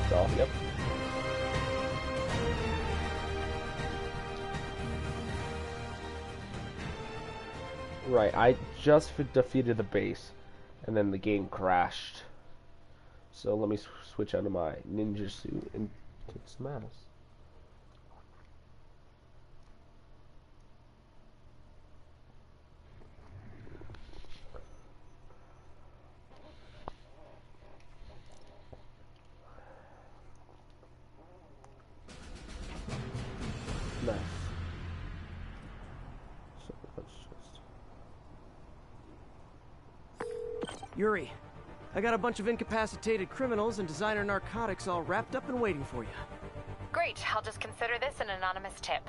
left off. Yep. Right, I just defeated the base, and then the game crashed. So let me switch out of my ninja suit and take some ass. Nice. So let's just... Yuri, I got a bunch of incapacitated criminals and designer narcotics all wrapped up and waiting for you. Great, I'll just consider this an anonymous tip.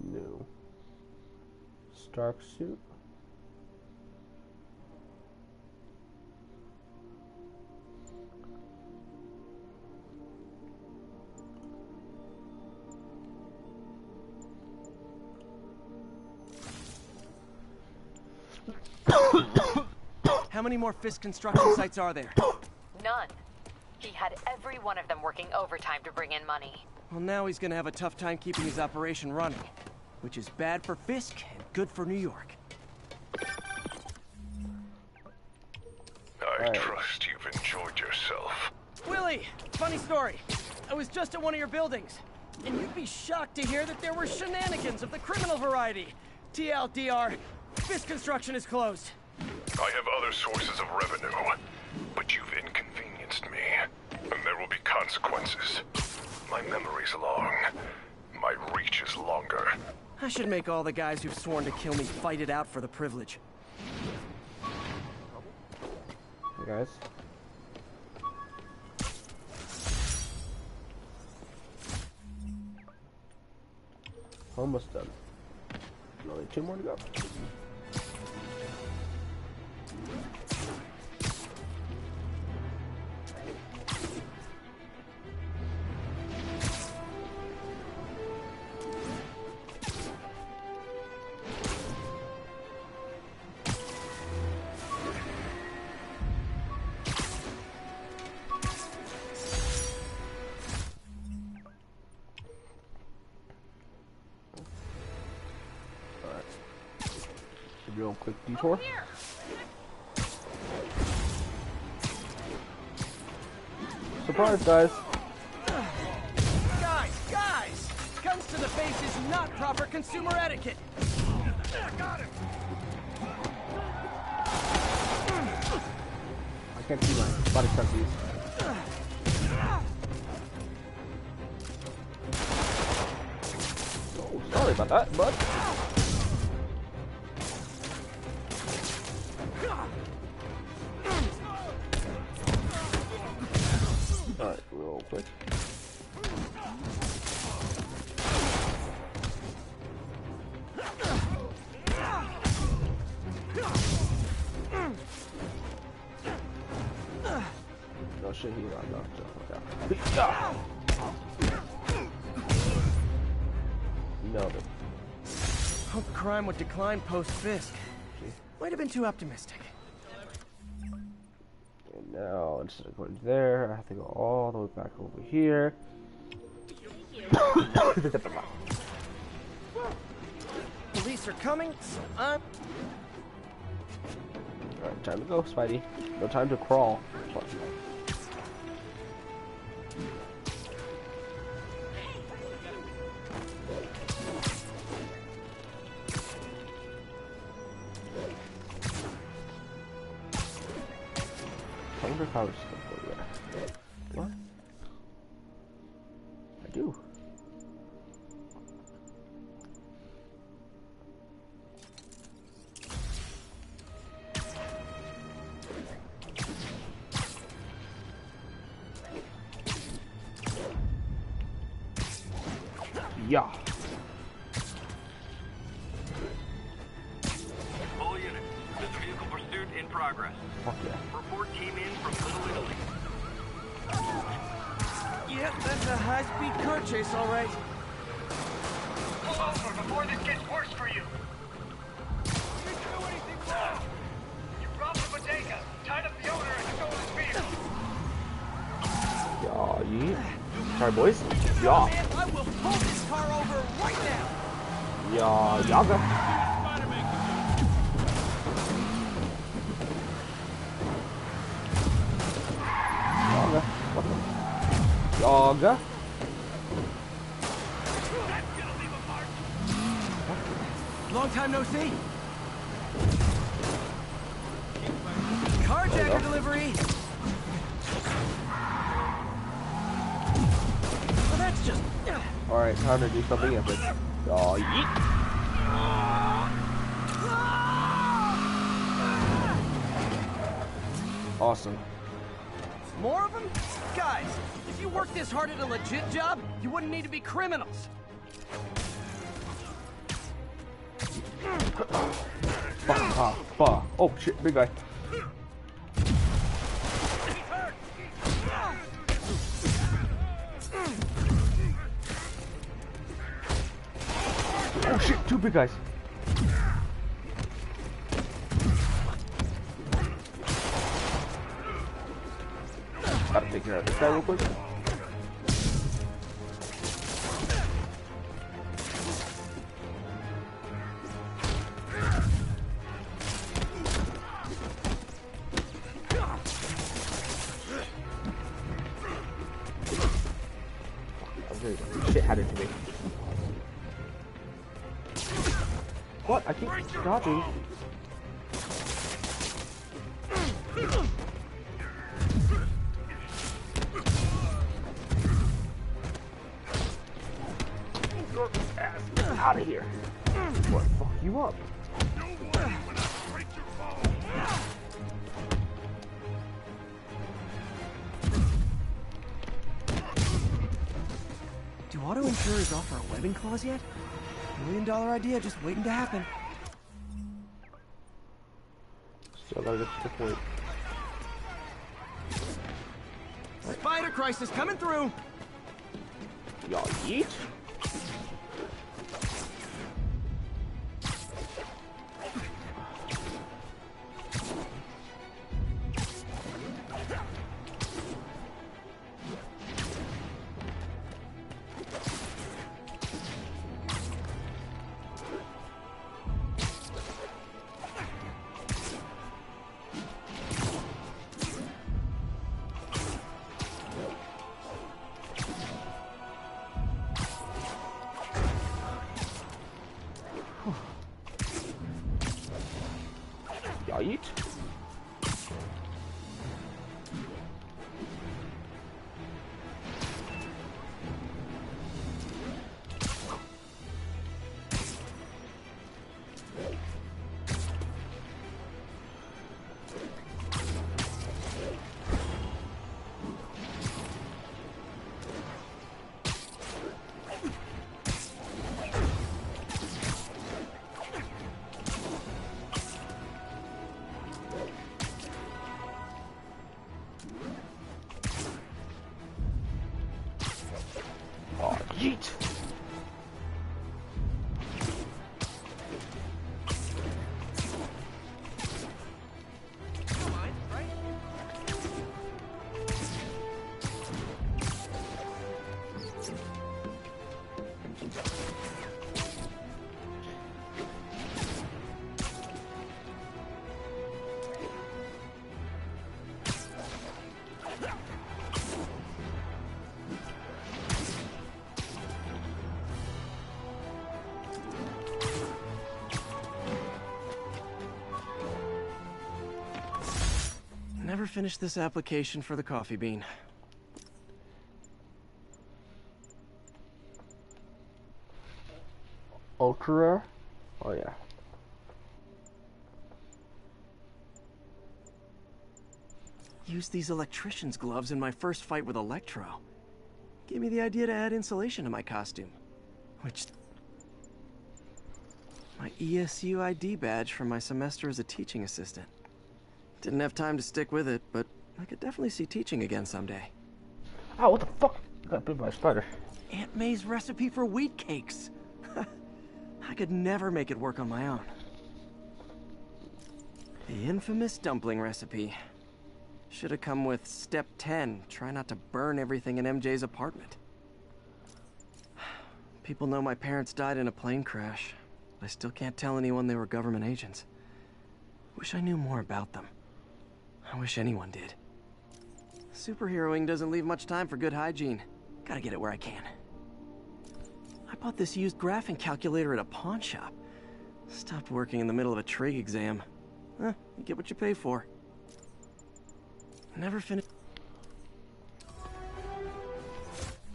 No. Stark suit. How many more Fisk construction sites are there? None. He had every one of them working overtime to bring in money. Well, now he's gonna have a tough time keeping his operation running, which is bad for Fisk and good for New York. I trust you've enjoyed yourself. Willie, funny story. I was just at one of your buildings, and you'd be shocked to hear that there were shenanigans of the criminal variety. TLDR, Fisk construction is closed. I have other sources of revenue, but you've inconvenienced me, and there will be consequences. My memory's long. My reach is longer. I should make all the guys who've sworn to kill me fight it out for the privilege. Hey guys. Almost done. Only 2 more to go. Real quick detour. Surprise, guys! Guys! Guns to the face is not proper consumer etiquette! I got him! I can't see my body countries. Oh, sorry about that, bud. Alright, real quick. No shit, he got knocked out. No, Hope crime would decline post-Fisk. Might have been too optimistic. and now instead of going there, I have to go all the way back over here. Police are coming, so I'm... Alright, time to go, Spidey. No time to crawl. I wonder if I was still there. What? I do. Yeah. All units, there's a vehicle pursuit in progress. Fuck yeah. Report came in from Little Italy. Yep, that's a high-speed car chase, all right. Pull over before this gets worse for you. Sorry, boys. Man, Yeah. I will pull this car over right now. Yeah, yaga. Yaga. What the? Yaga. Long time no see. Carjacker delivery. Well, that's just. Alright, time to do something epic. Oh, yeet. Awesome. More of them? Guys, if you worked this hard at a legit job, you wouldn't need to be criminals. Oh, shit, big guy. Oh shit, two big guys. Gotta take care of this guy real quick. Shit had it to me. What? I keep dodging. Out of here. What? Fuck you up. Do auto insurers offer a webbing clause yet? $1 million idea just waiting to happen. Still gotta get to the point. Spider crisis coming through. Y'all yeet. Y'all eat? Oh, yeet! Never finished this application for the coffee bean. Ultra rare? Oh yeah. Used these electrician's gloves in my first fight with Electro. Gave me the idea to add insulation to my costume. Which... my ESU ID badge from my semester as a teaching assistant. Didn't have time to stick with it, but I could definitely see teaching again someday. Oh, what the fuck? I got bit by a spider. Aunt May's recipe for wheat cakes. I could never make it work on my own. The infamous dumpling recipe. Should have come with step 10. Try not to burn everything in MJ's apartment. People know my parents died in a plane crash. I still can't tell anyone they were government agents. Wish I knew more about them. I wish anyone did. Superheroing doesn't leave much time for good hygiene. Gotta get it where I can. I bought this used graphing calculator at a pawn shop. Stopped working in the middle of a trig exam. You get what you pay for. Never finished.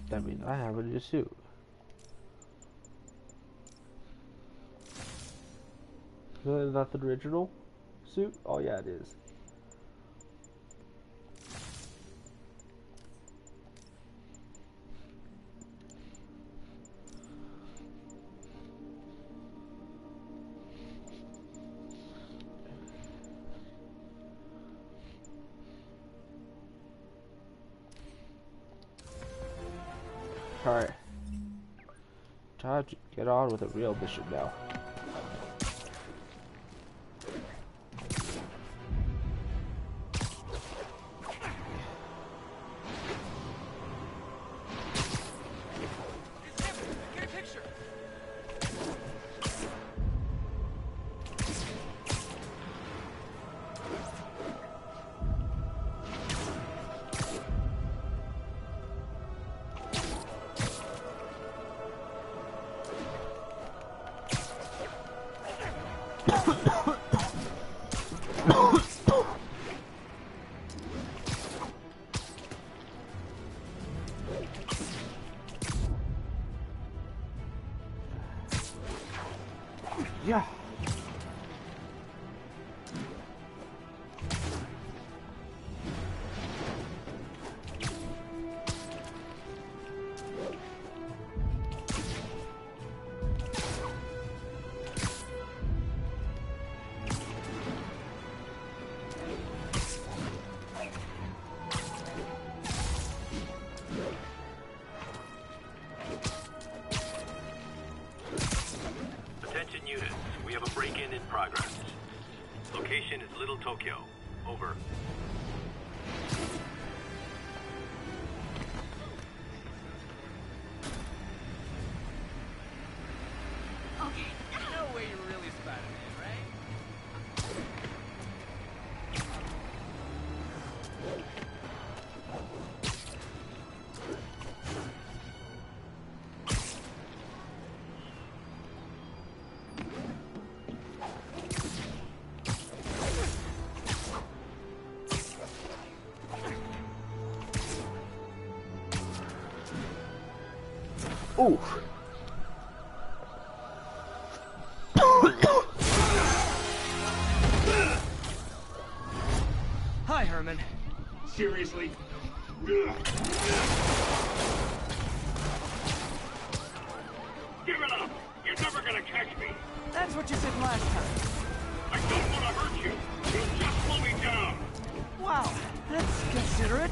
That means I have a new suit. Is that the original suit? Oh yeah, it is. Alright. Time to get on with a real mission now. Yeah. Attention units, we have a break-in in progress. Location is Little Tokyo. Over. No way you're really Spiderman, right? Ooh. Hi, Herman. Seriously? Give it up! You're never gonna catch me! That's what you said last time. I don't want to hurt you! You just slow me down! Wow, that's considerate.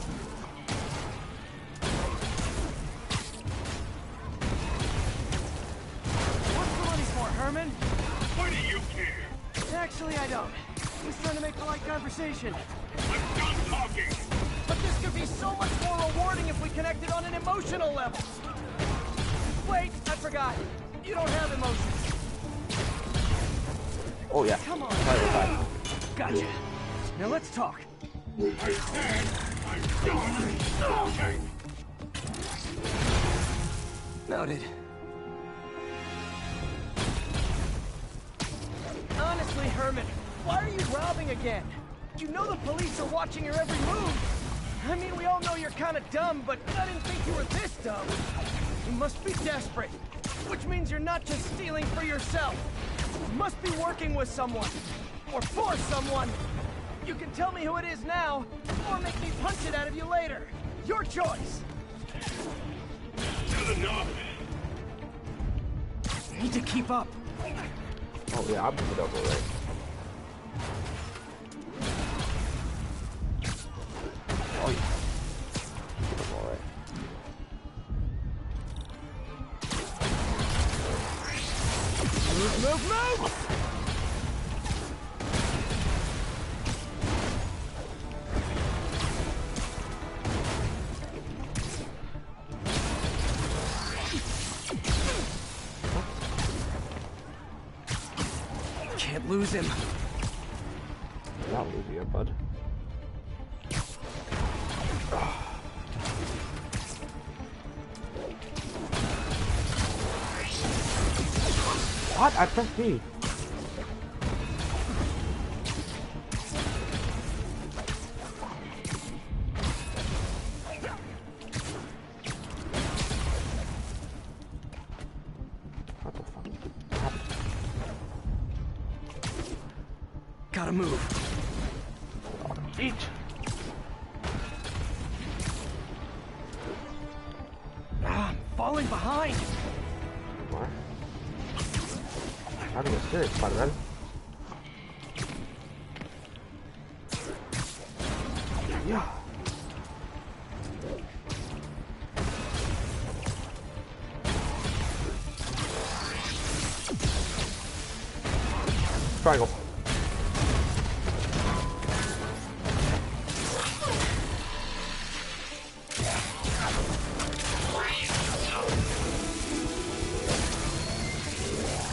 What's the money for, Herman? Why do you care? Actually, I don't. Just trying to make polite conversation. I'm done talking! But this could be so much more rewarding if we connected on an emotional level. Wait, I forgot. You don't have emotions. Oh yeah. Come on. Fine. Gotcha. Now let's talk. I said I'm done talking! Noted. Honestly, Herman, why are you robbing again? You know the police are watching your every move. I mean, we all know you're kind of dumb, but I didn't think you were this dumb. You must be desperate, which means you're not just stealing for yourself. You must be working with someone, or for someone. You can tell me who it is now, or make me punch it out of you later. Your choice. Good enough! Need to keep up. Oh yeah, I'm moving over right. Oh yeah. I'm alright. Move! lose him. Not lose you, bud. What? I pressed B. What the fuck? Gotta move. Eat. Ah, I'm falling behind. What? I'm being serious, Spiderman. Yeah. Triangle.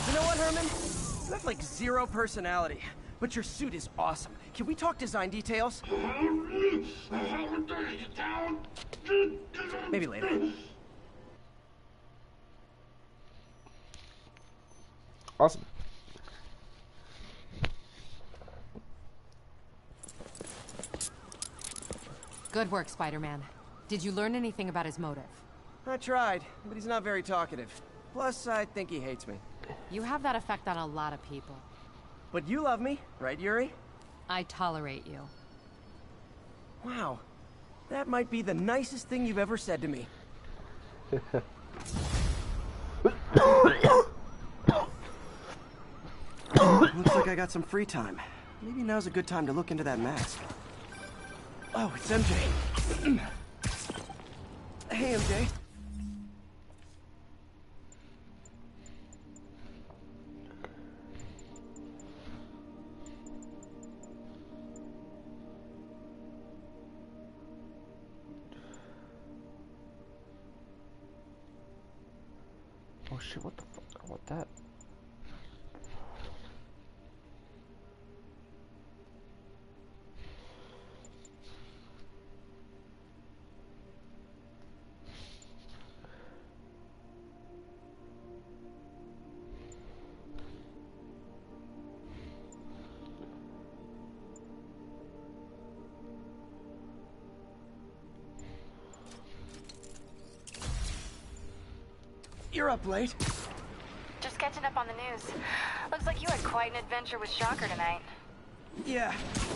You know what, Herman? You have like zero personality, but your suit is awesome. Can we talk design details? Maybe later. Awesome. Good work, Spider-Man. Did you learn anything about his motive? I tried, but he's not very talkative. Plus, I think he hates me. You have that effect on a lot of people. But you love me, right, Yuri? I tolerate you. Wow. That might be the nicest thing you've ever said to me. Looks like I got some free time. Maybe now's a good time to look into that mask. Oh, it's MJ. Hey, MJ. Oh shit, what the fuck? I want that. You're up late. Just catching up on the news. Looks like you had quite an adventure with Shocker tonight. Yeah,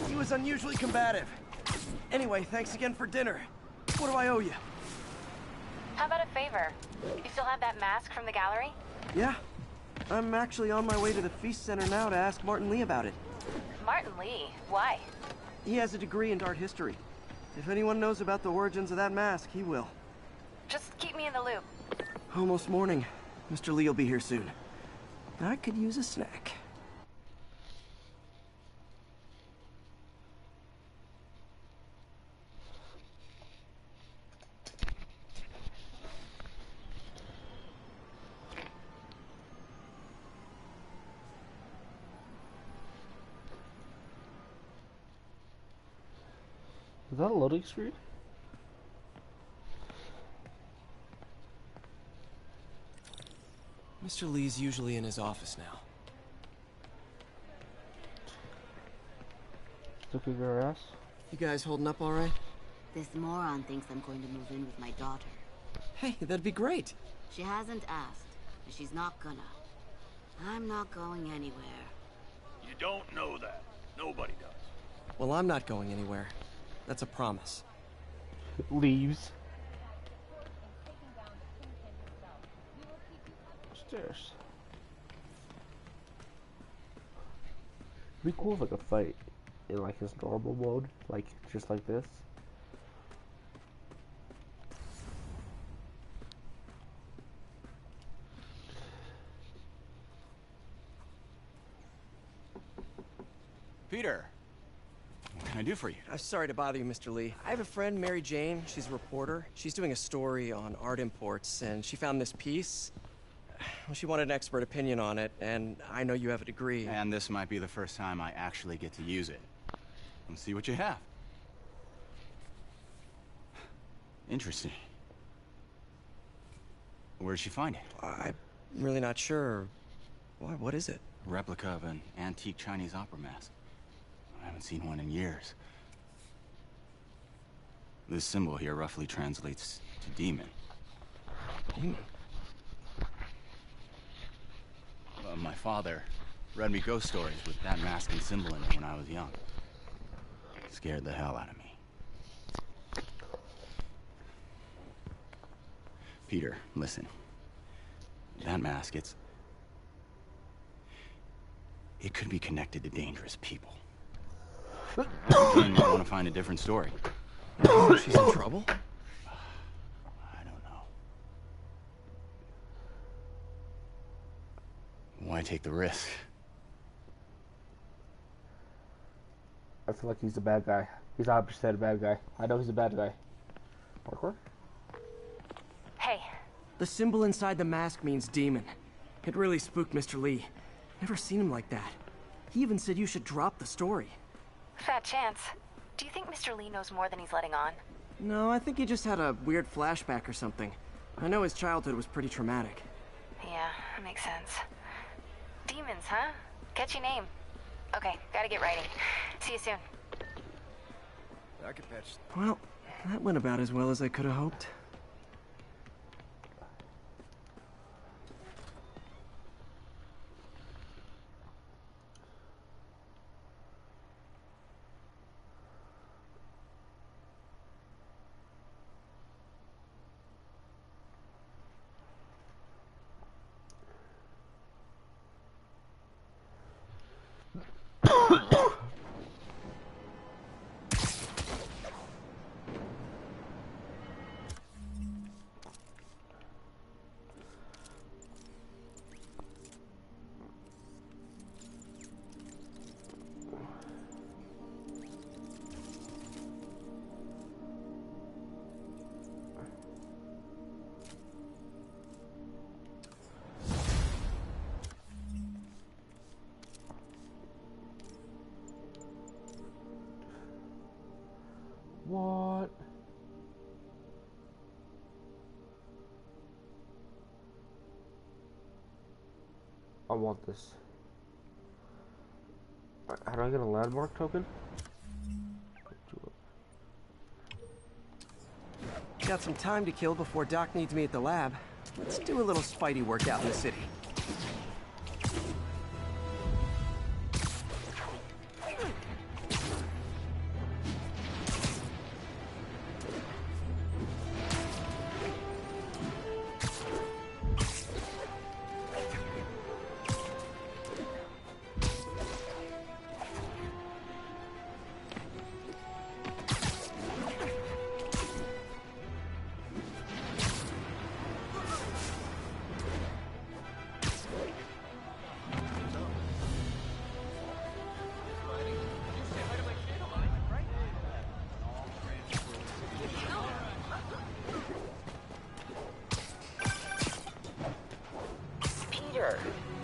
he was unusually combative. Anyway, thanks again for dinner. What do I owe you? How about a favor? You still have that mask from the gallery? Yeah, I'm actually on my way to the Feast Center now to ask Martin Lee about it. Martin Lee? Why? He has a degree in art history. If anyone knows about the origins of that mask, he will. Just keep me in the loop. Almost morning. Mr. Lee will be here soon. I could use a snack. Is that a loading screen? Mr. Lee's usually in his office now. Look at her ass. You guys holding up all right? This moron thinks I'm going to move in with my daughter. Hey, that'd be great. She hasn't asked, and she's not gonna. I'm not going anywhere. You don't know that. Nobody does. Well, I'm not going anywhere. That's a promise. Leaves. Stairs. It'd be cool if like a fight in like his normal mode, like just like this. Peter, what can I do for you? I'm sorry to bother you, Mr. Lee. I have a friend, Mary Jane. She's a reporter. She's doing a story on art imports, and she found this piece. Well, she wanted an expert opinion on it, and I know you have a degree. And this might be the first time I actually get to use it. Let's see what you have. Interesting. Where'd she find it? I'm really not sure. Why, what is it? A replica of an antique Chinese opera mask. I haven't seen one in years. This symbol here roughly translates to demon. Demon? My father read me ghost stories with that mask and symbol in it when I was young. It scared the hell out of me. Peter, listen. That mask, it could be connected to dangerous people. You might want to find a different story. She's in trouble? I don't know. Why take the risk? I feel like he's a bad guy. He's 100% a bad guy. I know he's a bad guy. Parkour? Hey, The symbol inside the mask means demon. It really spooked Mr. Lee. Never seen him like that. He even said you should drop the story. fat chance. Do you think Mr. Lee knows more than he's letting on? No, I think he just had a weird flashback or something. I know his childhood was pretty traumatic. Yeah, that makes sense. Demons, huh? Catchy name. Okay, gotta get writing. See you soon. I could patch. Well, that went about as well as I could have hoped. What? I want this. How do I get a landmark token? Got some time to kill before Doc needs me at the lab. Let's do a little Spidey workout in the city.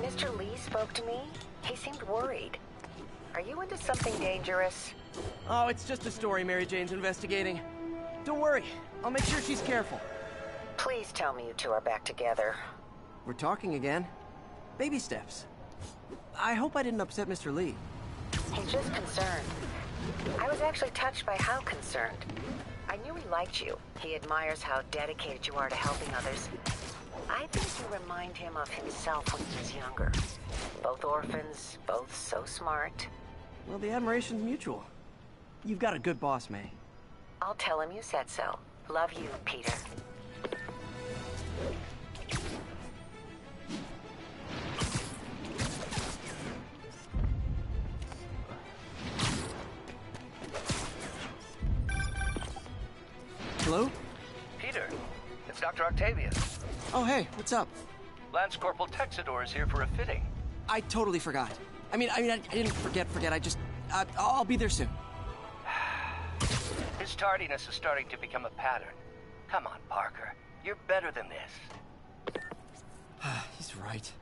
Mr. Lee spoke to me. He seemed worried. Are you into something dangerous? Oh, it's just a story Mary Jane's investigating. Don't worry, I'll make sure she's careful. Please tell me you two are back together. We're talking again. Baby steps. I hope I didn't upset Mr. Lee. He's just concerned. I was actually touched by how concerned. I knew he liked you. He admires how dedicated you are to helping others. I think you remind him of himself when he was younger. Both orphans, both so smart. Well, the admiration's mutual. You've got a good boss, May. I'll tell him you said so. Love you, Peter. Hello? Peter, it's Dr. Octavius. Oh, hey, what's up? Lance Corporal Texador is here for a fitting. I totally forgot. I didn't forget. I'll be there soon. His tardiness is starting to become a pattern. Come on, Parker. You're better than this. He's right.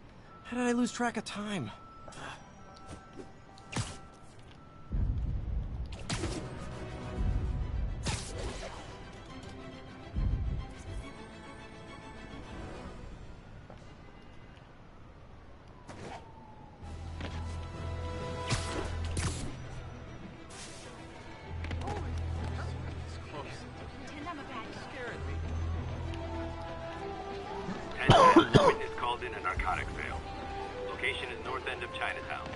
How did I lose track of time? Witness called in a narcotics sale. Location is north end of Chinatown.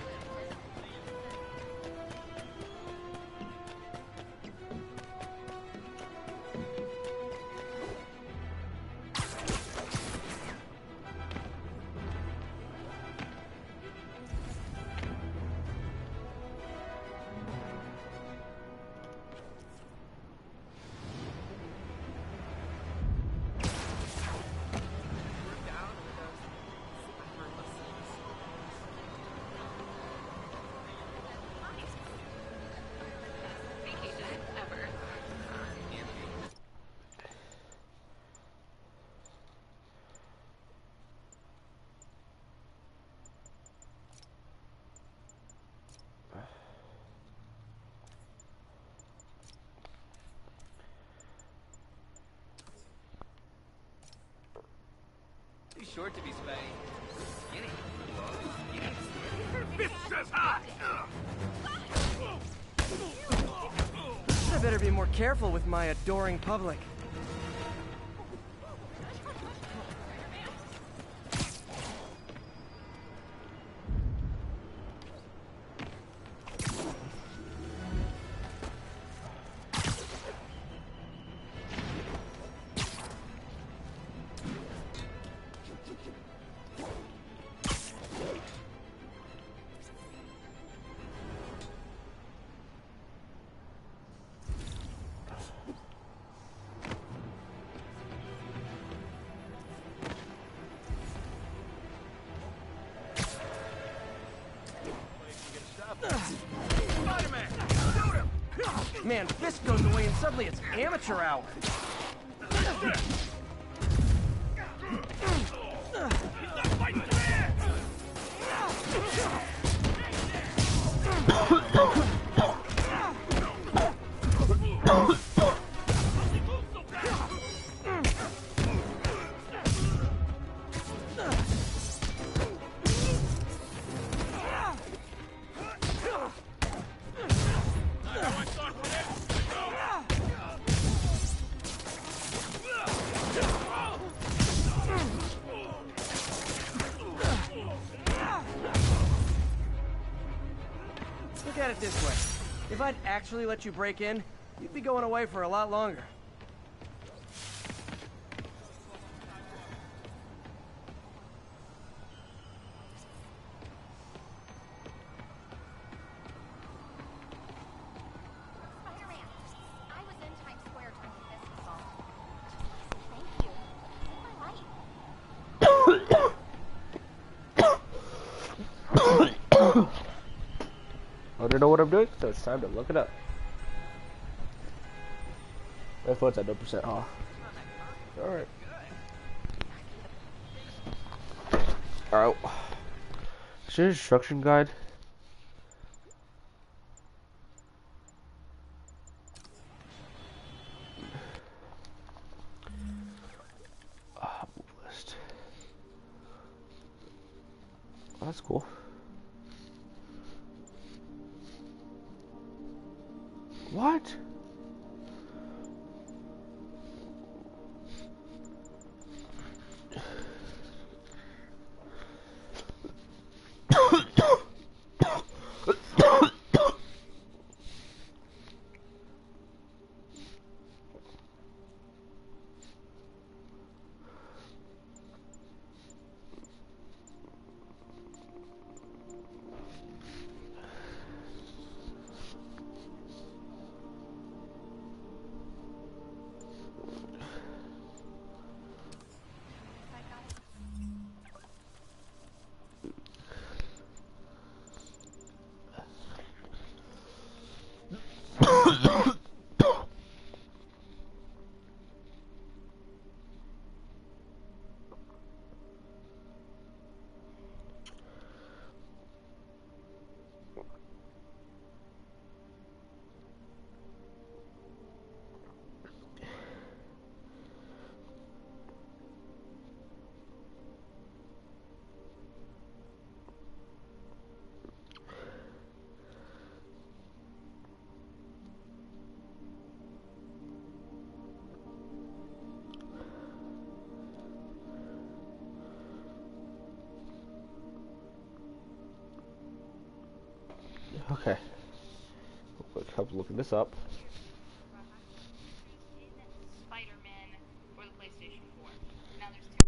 He's short to be skinny. I better be more careful with my adoring public. Spiderman! Shoot him! Man, fist goes away and suddenly it's amateur hour. Look at it this way. If I'd actually let you break in, you'd be going away for a lot longer. Spider-Man, I was in Times Square during this assault. Thank you. Saved my life. I don't know what I'm doing, so it's time to look it up. My phone's at 0% off. Alright. Alright. Is there an instruction guide? Move list. Oh, that's cool. What? Okay. Real quick, help looking this up. Spiderman for the PlayStation 4. Now there's two.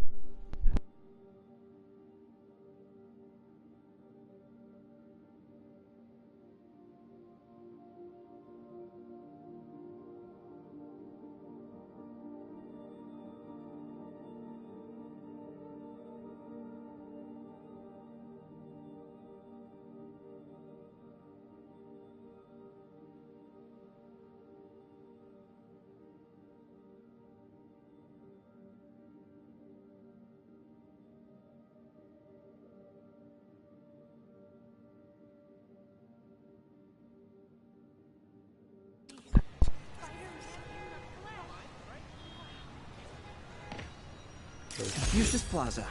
Confucius Plaza.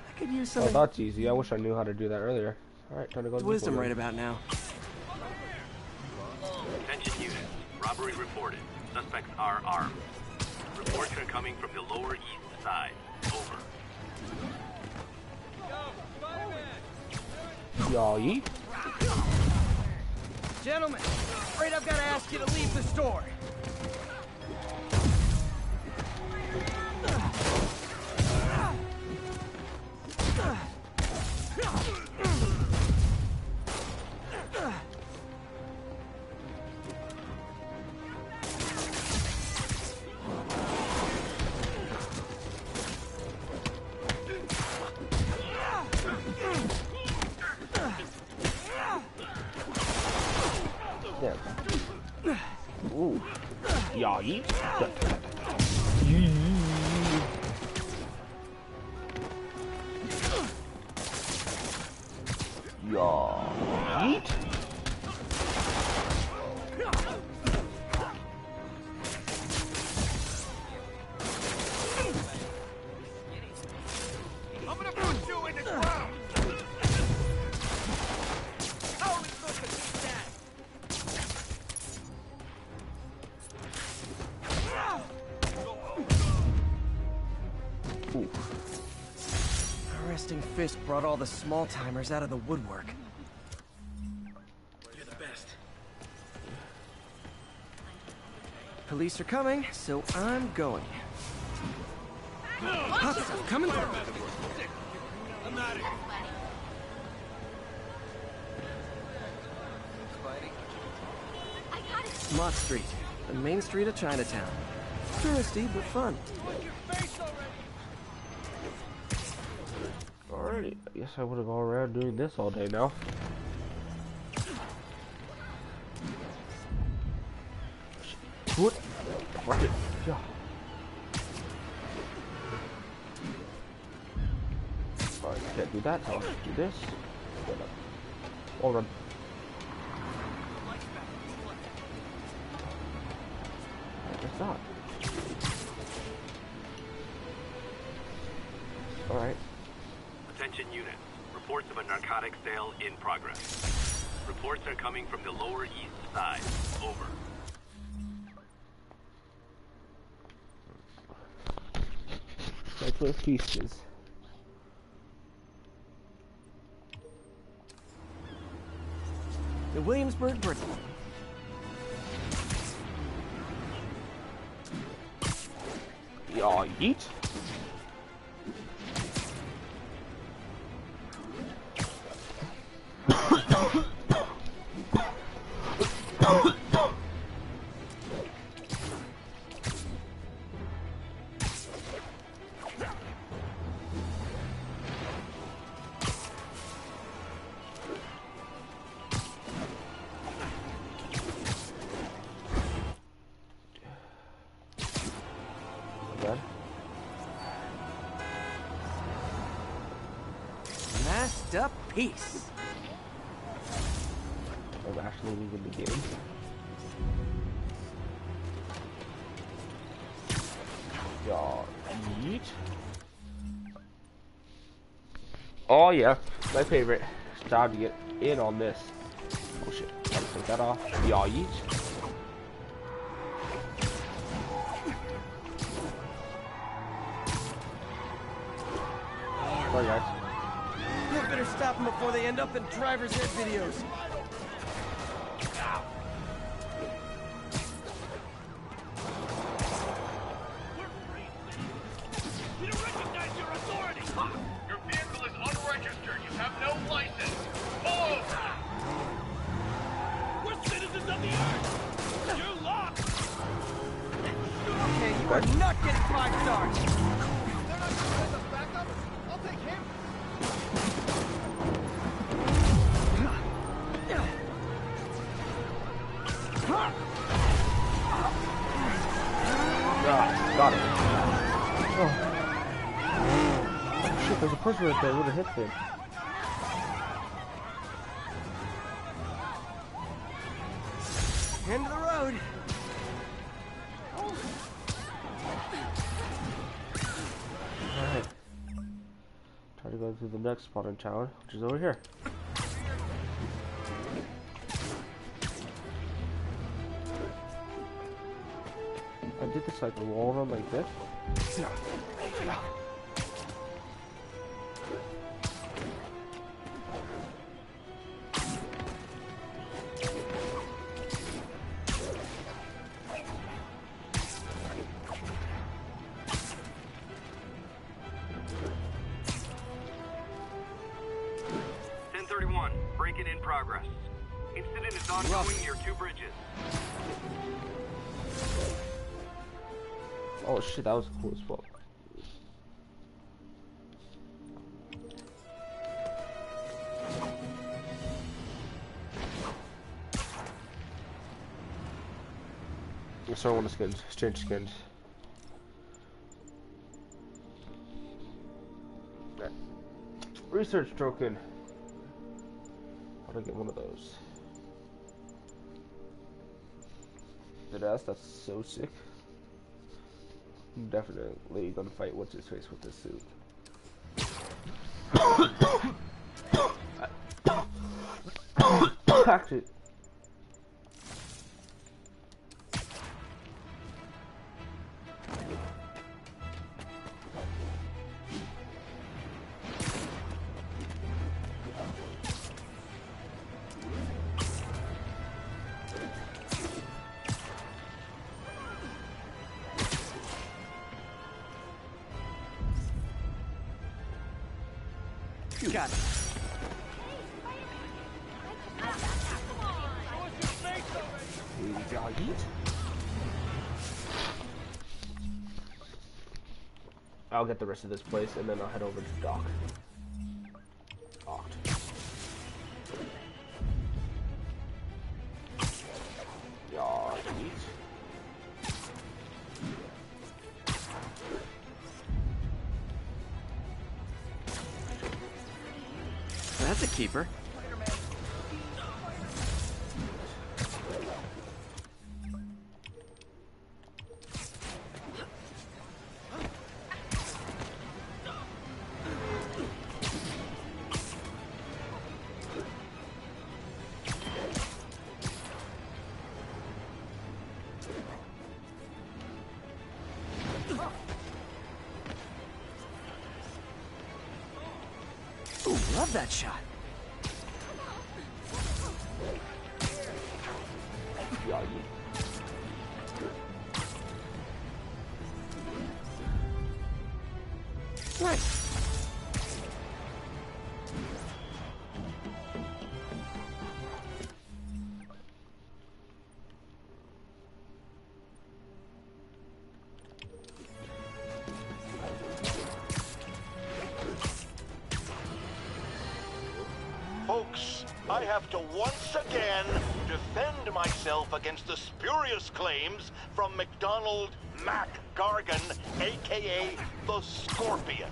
I could use Oh, some that's easy. I wish I knew how to do that earlier. Alright, time to go to the wisdom building. right about now. Attention units. Robbery reported. Suspects are armed. Reports are coming from the lower east side. Over. Yay. Gentlemen, afraid I've got to ask you to leave the store. Yeah. Ooh. Yay. Yeet. I'm gonna put you in the ground. How are we supposed to beat that? Ooh. Resting Fist brought all the small timers out of the woodwork. You're the best. Police are coming, so I'm going. Hot stuff coming through. I'm out of here. I got it. Mott Street, the main street of Chinatown. Touristy, but fun. Alrighty. I guess I would have gone around doing this all day now. What? Fuck it. Yeah. Alright, can't do that. I'll do this. Hold on. I guess not. Alright. Attention units. Reports of a narcotics sale in progress. Reports are coming from the lower east side. Over. That's where Feast is. The Williamsburg Bridge. Y'all eat? Masterpiece. Of actually leaving the game. Y'all eat? Oh yeah, my favorite. It's time to get in on this. Oh shit, gotta take that off. Y'all eat? Sorry guys. You better stop them before they end up in driver's ed videos. You are expect. not getting 5 stars. They're not going to send us backup. I'll take him. Ah, got it. Oh. Oh, shit, there's a person right there. Would have hit him. End of the road. Alright. Try to go through the next spawning tower, which is over here. I did this like a wall run like this. Break-in in progress. Incident is ongoing near 2 bridges. Oh shit, that was cool as fuck. I still want to skins, change skins. Research token. How do I get one of those? That's so sick. I'm definitely gonna fight what's his face with this suit. Actually, You got it. I'll get the rest of this place and then I'll head over to Dock. Docked. Yeah, eat. That's a keeper. Ooh, love that shot. Yeah, Nice. Folks, I have to once again defend myself against the spurious claims from McDonald Mac Gargan, aka the Scorpion.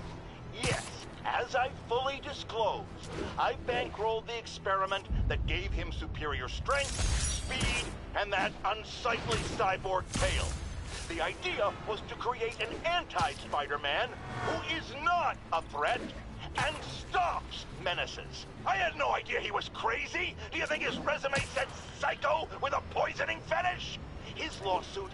Yes, as I fully disclosed, I bankrolled the experiment that gave him superior strength, speed, and that unsightly cyborg tail. The idea was to create an anti-Spider-Man who is not a threat and stops menaces. I had no idea he was crazy. Do you think his resume said psycho with a poisoning fetish? His lawsuit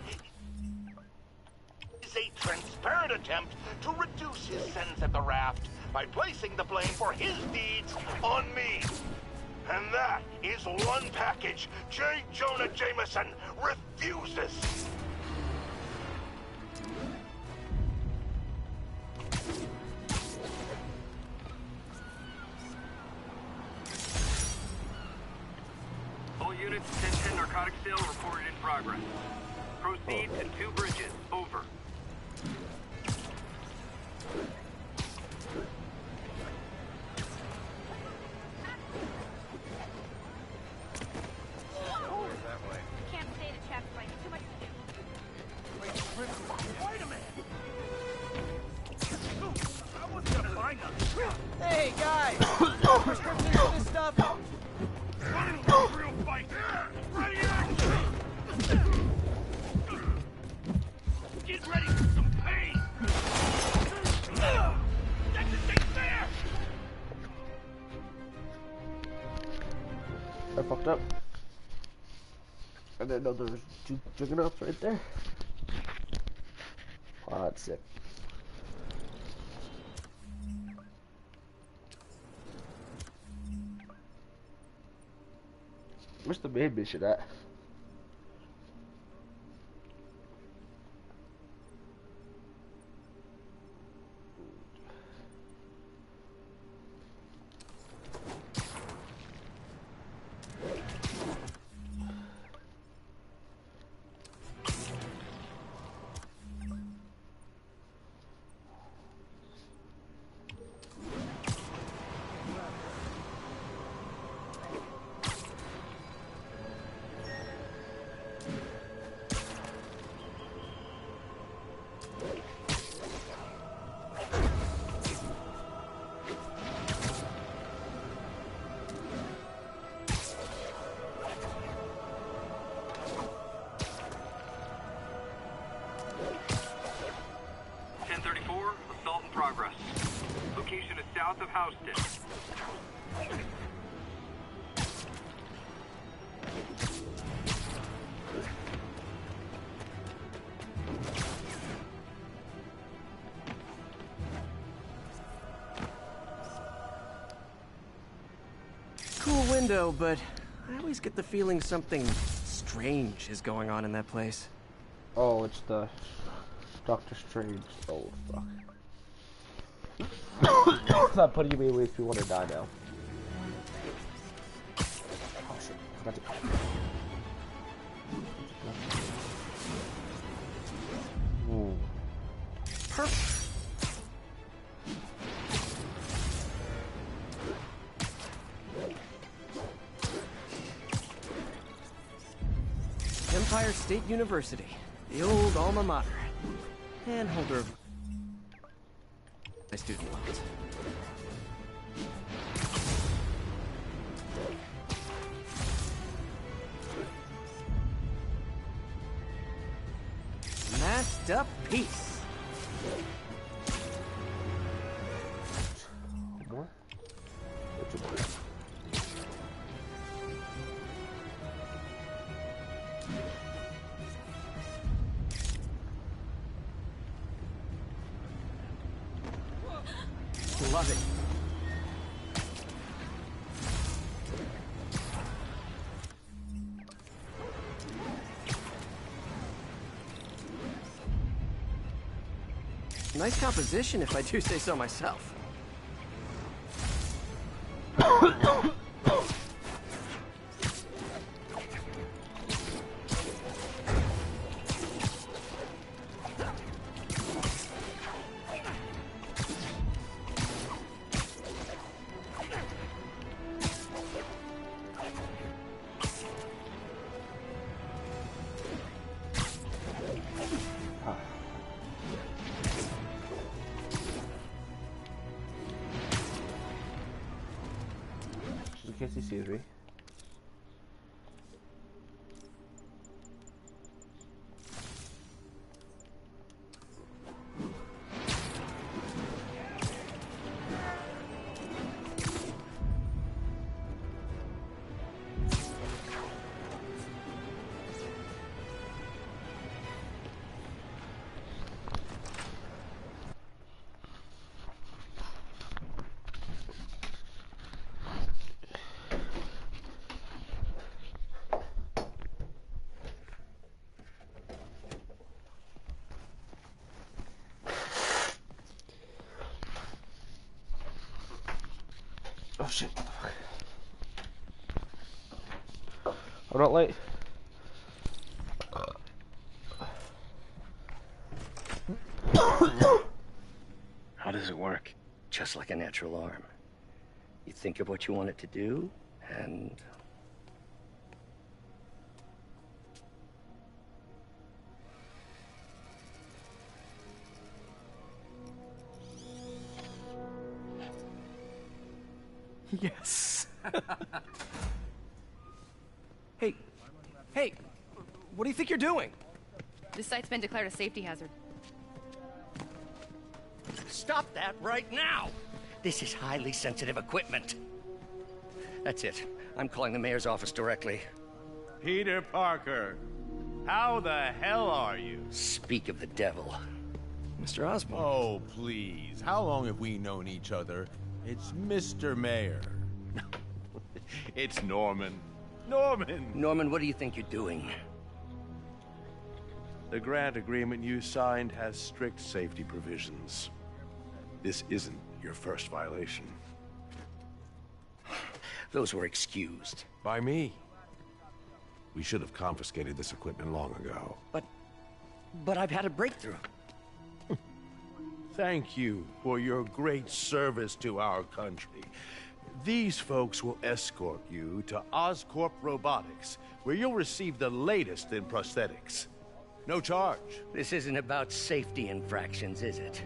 is a transparent attempt to reduce his sentence at the raft by placing the blame for his deeds on me. And that is one package J. Jonah Jameson refuses. All units, 10-10 narcotic sale reported in progress. Proceed to 2 bridges. Over. I didn't know there was two juggernauts right there. Wow, that's sick. Where's the main mission at? South of Houston. Cool window, but I always get the feeling something strange is going on in that place. Oh, it's the Doctor Strange. Oh, fuck. That putting me away if you want to die now. Oh shit, forgot to... Ooh. Perfect. Empire State University, the old alma mater, and holder of my student loans. Masked up peace. More? Love it. Nice composition, if I do say so myself. Just in case he sees me. Oh shit. I'm not late. How does it work? Just like a natural arm. You think of what you want it to do, and... Yes. Hey, what do you think you're doing? This site's been declared a safety hazard. Stop that right now! This is highly sensitive equipment. That's it. I'm calling the mayor's office directly. Peter Parker, how the hell are you? Speak of the devil. Mr. Osborn. Oh, please. How long have we known each other? It's Mr. Mayor. It's Norman. Norman! Norman, what do you think you're doing? The grant agreement you signed has strict safety provisions. This isn't your first violation. Those were excused. By me. We should have confiscated this equipment long ago. But I've had a breakthrough. Thank you for your great service to our country. These folks will escort you to Oscorp Robotics, where you'll receive the latest in prosthetics. No charge. This isn't about safety infractions, is it?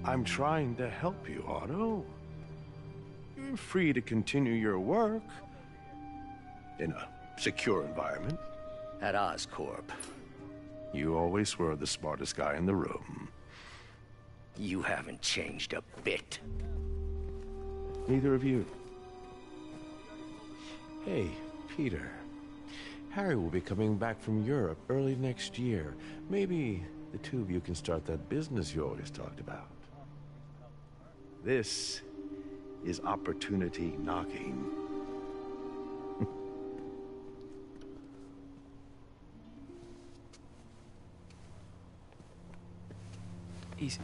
I'm trying to help you, Otto. You're free to continue your work in a secure environment. At Oscorp. You always were the smartest guy in the room. You haven't changed a bit. Neither of you. Hey, Peter. Harry will be coming back from Europe early next year. Maybe the two of you can start that business you always talked about. This is opportunity knocking.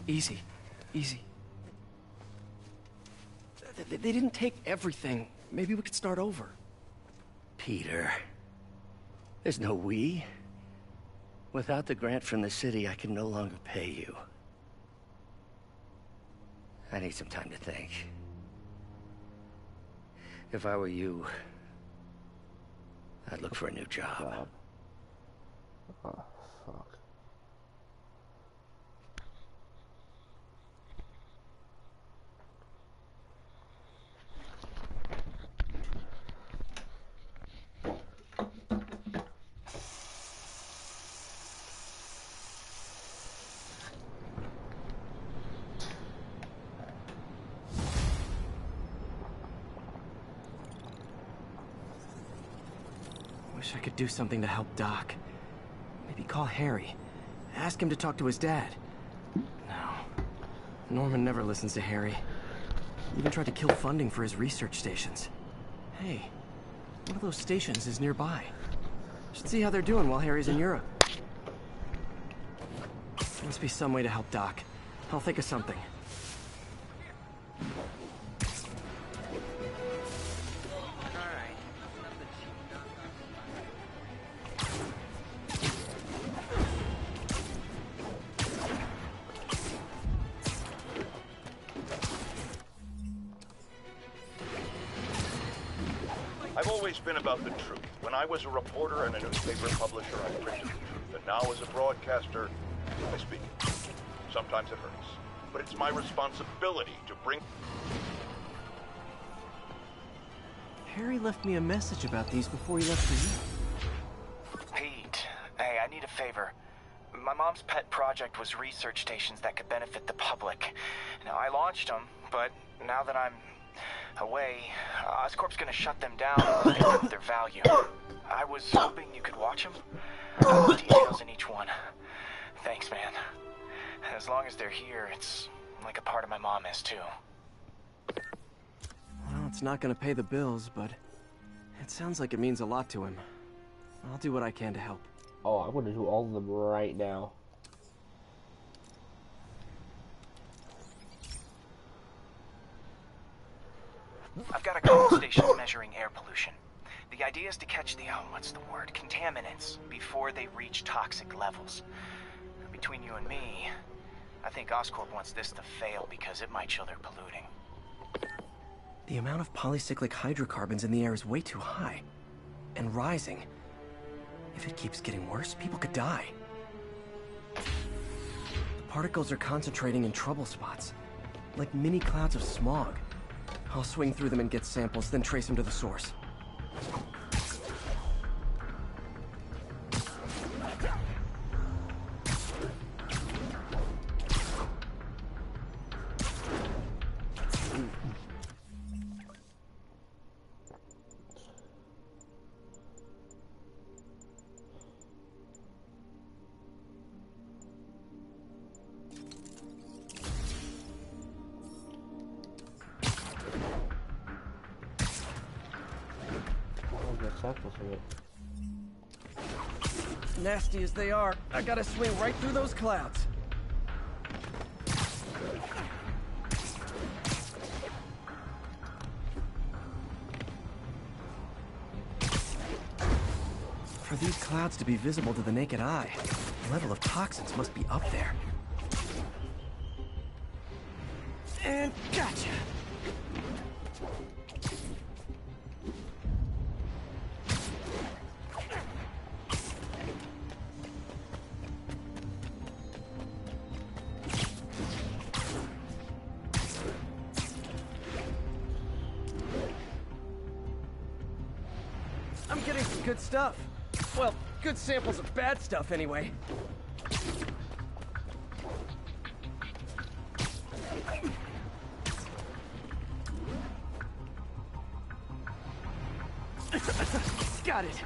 Easy. They didn't take everything. Maybe we could start over. Peter. There's no we. Without the grant from the city, I can no longer pay you. I need some time to think. If I were you, I'd look for a new job. Oh, fuck. Wish I could do something to help Doc. Maybe call Harry. Ask him to talk to his dad. No. Norman never listens to Harry. He even tried to kill funding for his research stations. Hey, one of those stations is nearby. Should see how they're doing while Harry's in Europe. There must be some way to help Doc. I'll think of something. I've always been about the truth. When I was a reporter and a newspaper publisher, I printed the truth. And now as a broadcaster, I speak it. Sometimes it hurts. But it's my responsibility to bring... Harry left me a message about these before he left for you. Pete, hey, I need a favor. My mom's pet project was research stations that could benefit the public. Now, I launched them, but now that I'm away, Oscorp's gonna shut them down and get rid of their value. I was hoping you could watch them. All the details in each one. Thanks, man. As long as they're here, it's like a part of my mom is, too. Well, it's not gonna pay the bills, but it sounds like it means a lot to him. I'll do what I can to help. Oh, I want to do all of them right now. I've got a couple stations measuring air pollution. The idea is to catch the, contaminants before they reach toxic levels. Between you and me, I think Oscorp wants this to fail because it might show they're polluting. The amount of polycyclic hydrocarbons in the air is way too high. And rising. If it keeps getting worse, people could die. The particles are concentrating in trouble spots, like mini clouds of smog. I'll swing through them and get samples, then trace them to the source. samples from it. Nasty as they are, I gotta swing right through those clouds. For these clouds to be visible to the naked eye, the level of toxins must be up there. And gotcha! I'm getting some good stuff. Well, good samples of bad stuff anyway. Got it.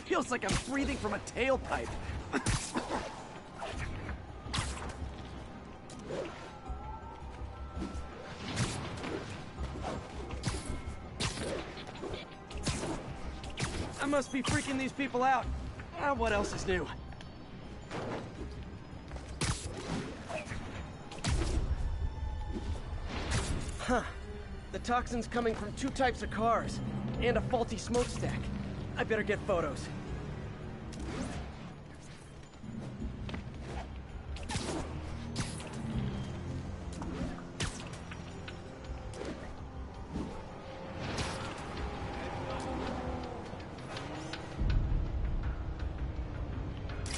Feels like I'm breathing from a tailpipe. I must be freaking these people out. What else is new? Huh. The toxin's coming from 2 types of cars, and a faulty smokestack. I better get photos.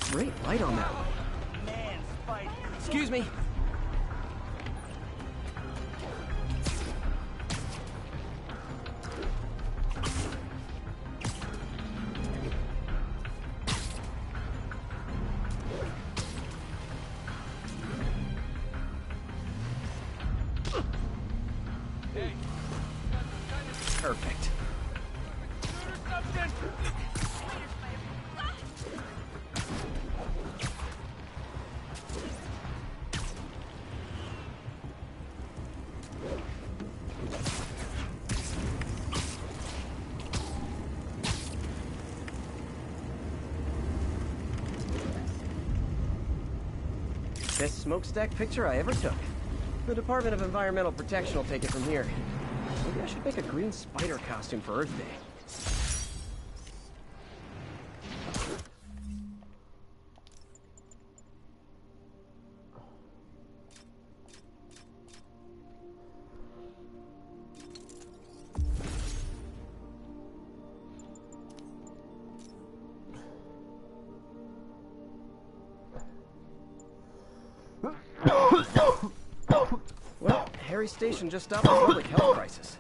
Great light on that one. Man, Spidey. Excuse me. Perfect. Best smokestack picture I ever took. The Department of Environmental Protection will take it from here. Maybe I should make a green spider costume for Earth Day. Well, Harry Station just stopped a public health crisis.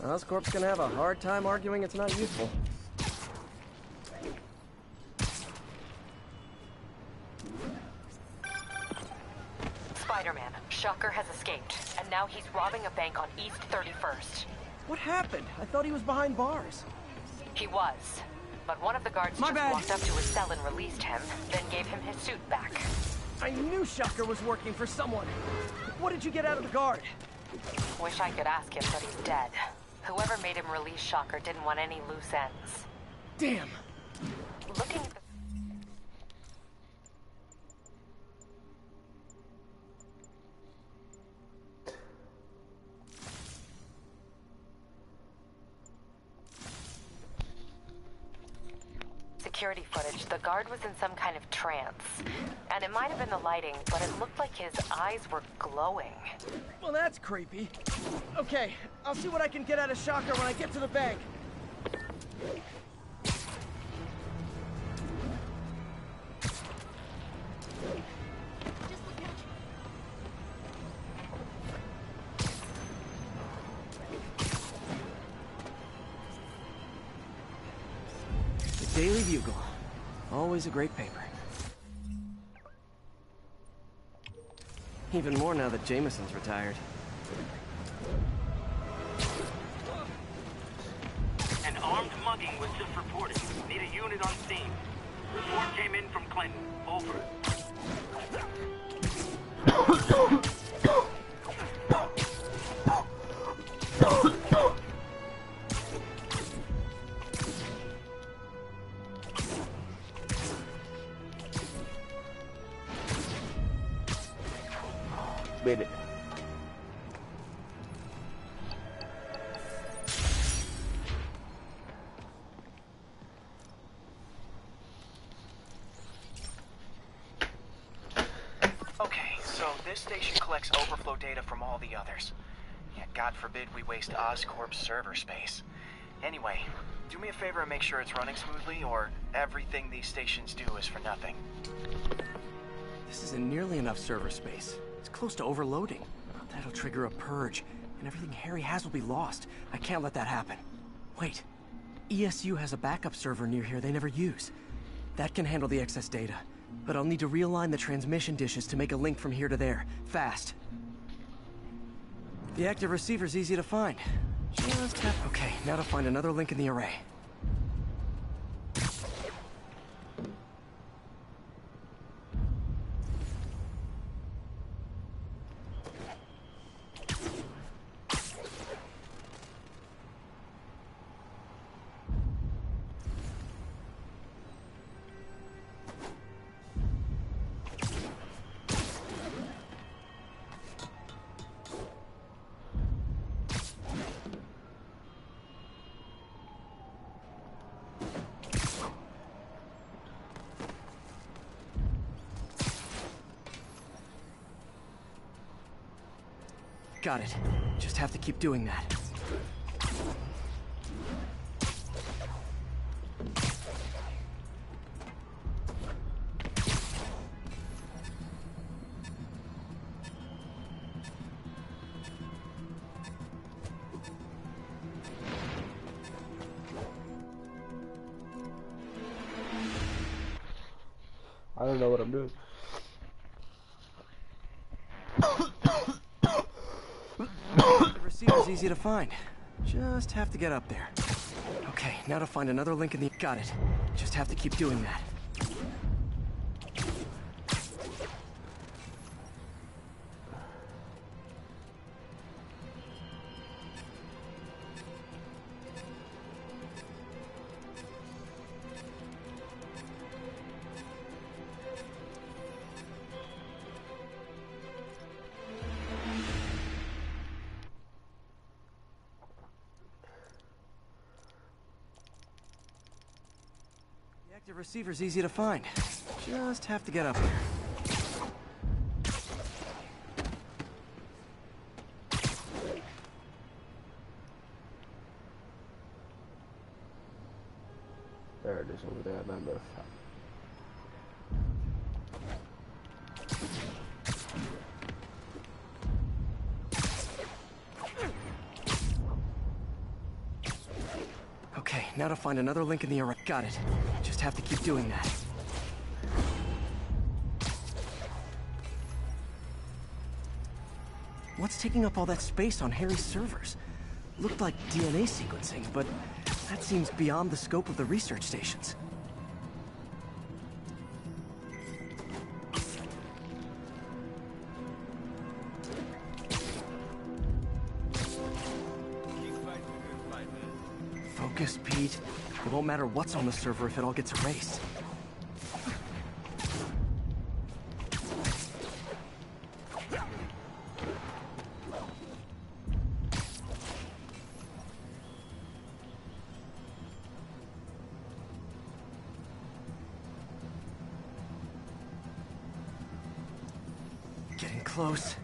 Oscorp's gonna have a hard time arguing it's not useful. Spider-Man, Shocker has escaped, and now he's robbing a bank on East 31st. What happened? I thought he was behind bars. He was, but one of the guards just walked up to his cell and released him, then gave him his suit back. I knew Shocker was working for someone. What did you get out of the guard? Wish I could ask him, but he's dead. Whoever made him release Shocker didn't want any loose ends. Damn. Looking at the... security footage, the guard was in some kind of trance. And it might have been the lighting, but it looked like his eyes were glowing. Well, that's creepy. Okay, I'll see what I can get out of Shocker when I get to the bank. The Daily Bugle. Always a great paper. Even more now that Jameson's retired. An armed logging was just reported. Need a unit on scene. Report came in from Clinton. Over. Made it. Okay, so this station collects overflow data from all the others. Yeah, God forbid we waste Oscorp's server space. Anyway, do me a favor and make sure it's running smoothly, or everything these stations do is for nothing. This isn't nearly enough server space. It's close to overloading. That'll trigger a purge, and everything Harry has will be lost. I can't let that happen. Wait. ESU has a backup server near here they never use. That can handle the excess data. But I'll need to realign the transmission dishes to make a link from here to there. Fast. The active receiver's easy to find. Just have... Okay, now to find another link in the array. Got it. Just have to keep doing that. I don't know what I'm doing. The receiver's easy to find. Just have to get up there. Okay, now to find another link in the... Got it. Just have to keep doing that. The receiver's easy to find. Just have to get up there. There it is over there, that left. Okay, now to find another link in the array. Got it. Just have to keep doing that. What's taking up all that space on Harry's servers? Looked like DNA sequencing, but that seems beyond the scope of the research stations. Focus, Pete. It won't matter what's on the server if it all gets erased. Getting close.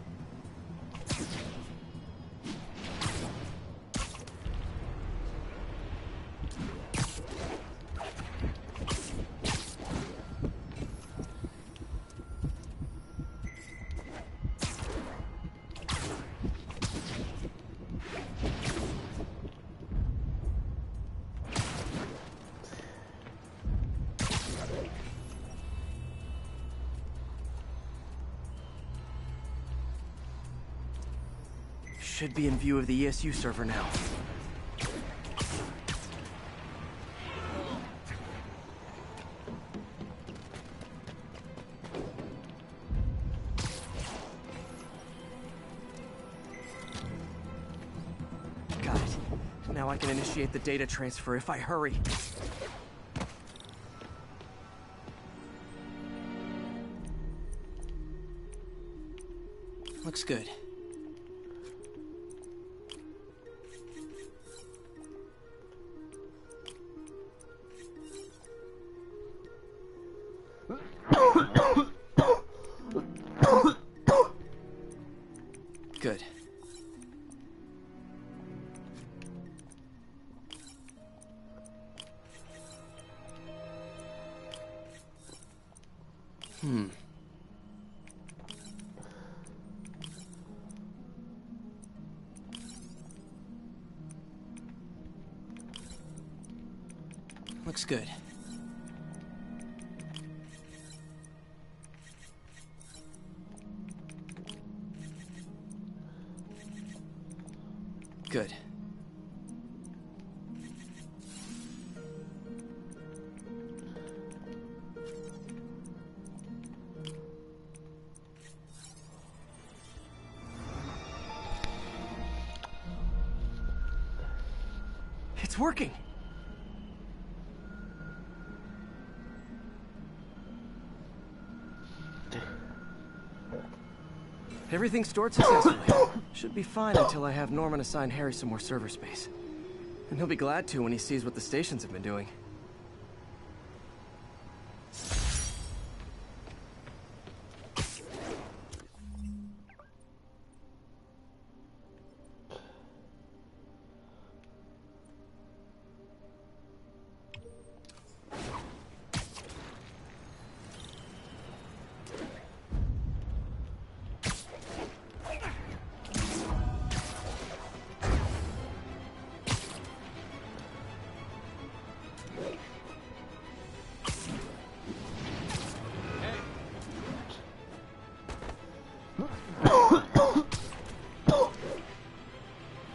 Should be in view of the ESU server now. Now I can initiate the data transfer if I hurry. Looks good. Good. Looks good. Good. It's working. Everything stored successfully. Should be fine until I have Norman assign Harry some more server space. And he'll be glad to when he sees what the stations have been doing.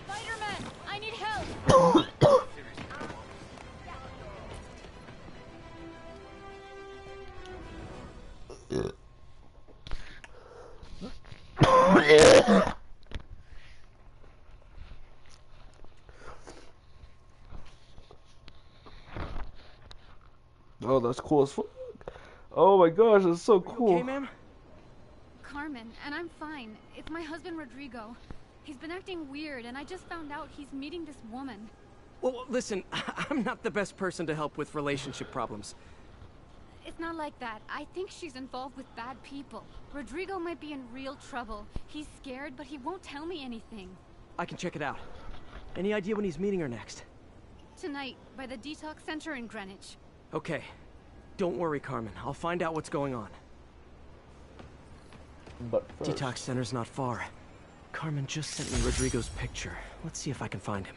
Spiderman, I need help. Oh, that's cool as fuck. Oh my gosh, that's so cool. Okay, ma'am? Carmen, and I'm fine. It's my husband Rodrigo. He's been acting weird, and I just found out he's meeting this woman. Well, listen, I'm not the best person to help with relationship problems. It's not like that. I think she's involved with bad people. Rodrigo might be in real trouble. He's scared, but he won't tell me anything. I can check it out. Any idea when he's meeting her next? Tonight, by the detox center in Greenwich. Okay. Don't worry, Carmen. I'll find out what's going on. But first... Detox center's not far. Carmen just sent me Rodrigo's picture. Let's see if I can find him.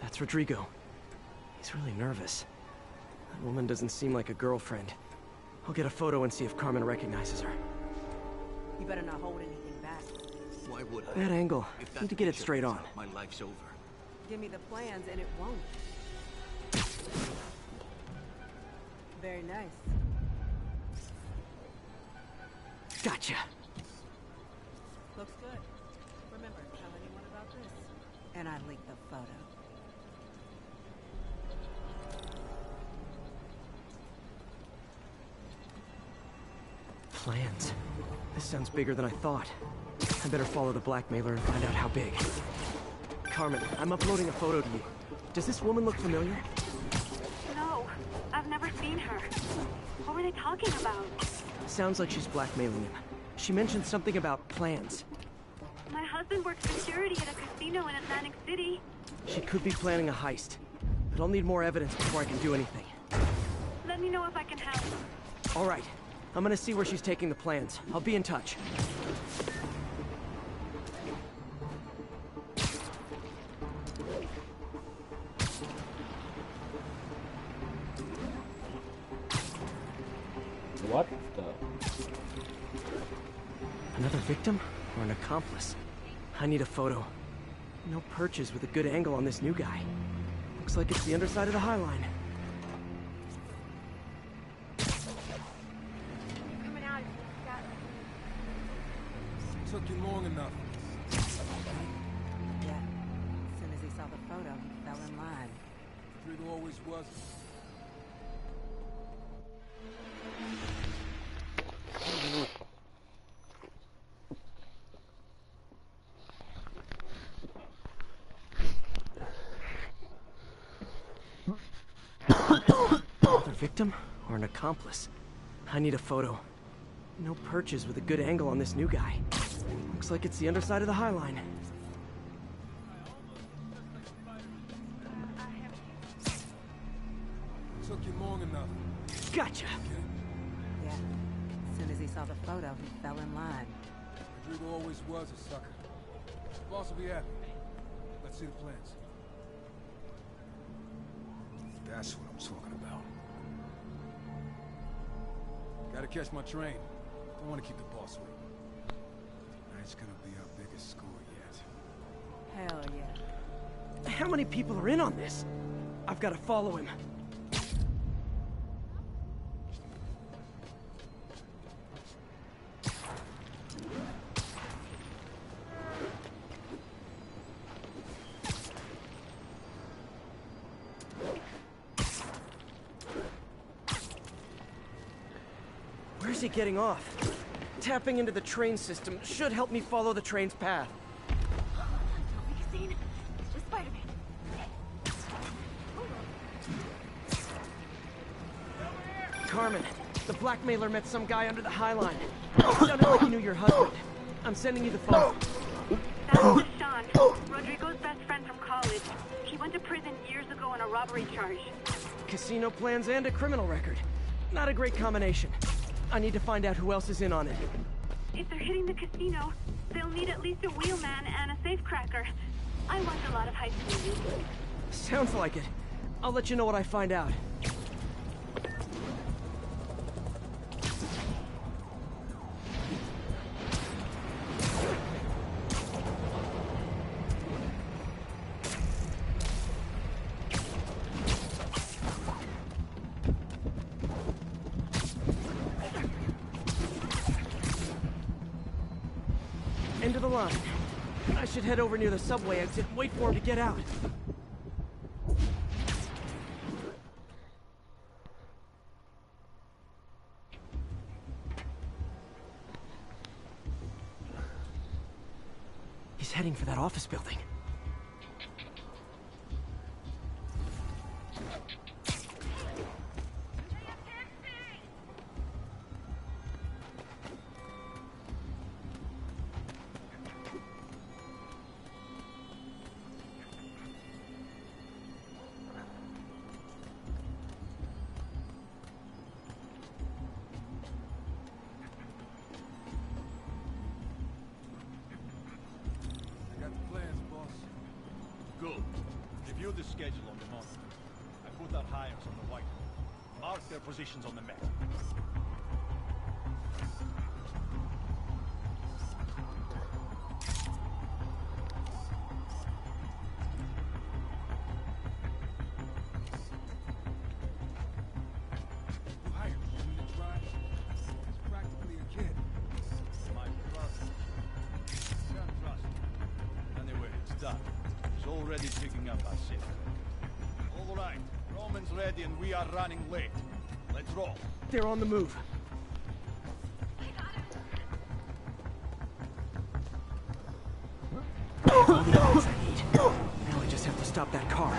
That's Rodrigo. He's really nervous. That woman doesn't seem like a girlfriend. I'll get a photo and see if Carmen recognizes her. You better not hold anything back. Why would I? Bad angle. Need to get it straight on. My life's over. Give me the plans and it won't. Very nice. Gotcha. Looks good. Remember, tell anyone about this. And I leaked the photo. Plans. This sounds bigger than I thought. I better follow the blackmailer and find out how big. Carmen, I'm uploading a photo to you. Does this woman look familiar? No, I've never seen her. What were they talking about? Sounds like she's blackmailing him. She mentioned something about plans. My husband works security at a casino in Atlantic City. She could be planning a heist. But I'll need more evidence before I can do anything. Let me know if I can help. All right. I'm gonna see where she's taking the plans. I'll be in touch. What the? Another victim or an accomplice? I need a photo. No perches with a good angle on this new guy. Looks like it's the underside of the High Line. Coming out of here. Took you long enough. Yeah. As soon as he saw the photo, he fell in line. Rodrigo always was. Another victim or an accomplice? I need a photo. No perches with a good angle on this new guy. Looks like it's the underside of the High Line. Took you long enough. Gotcha! Yeah. As soon as he saw the photo, he fell in line. Rodrigo always was a sucker. Boss will be happy. Let's see the plans. That's what I'm talking about. Gotta catch my train. Don't want to keep the boss waiting. Tonight's gonna be our biggest score yet. Hell yeah. How many people are in on this? I've got to follow him. Where's he getting off? Tapping into the train system should help me follow the train's path. It's just Spiderman. Carmen, the blackmailer met some guy under the High Line. Sounded like he knew your husband. I'm sending you the phone. That's Sean, Rodrigo's best friend from college. He went to prison years ago on a robbery charge. Casino plans and a criminal record. Not a great combination. I need to find out who else is in on it. If they're hitting the casino, they'll need at least a wheelman and a safecracker. I watch a lot of high school movies. Sounds like it. I'll let you know what I find out. End of the line. I should head over near the subway exit and wait for him to get out. He's heading for that office building. Good. Review the schedule on the monitor. I put out hires on the whiteboard. Mark their positions on the map. You hired him in the tribe? He's practically a kid. My brother. Can't trust him. Anyway, it's done. He's already picking up our shit. All right. Roman's ready and we are running late. Let's roll. They're on the move. All the evidence I need. Now I just have to stop that car.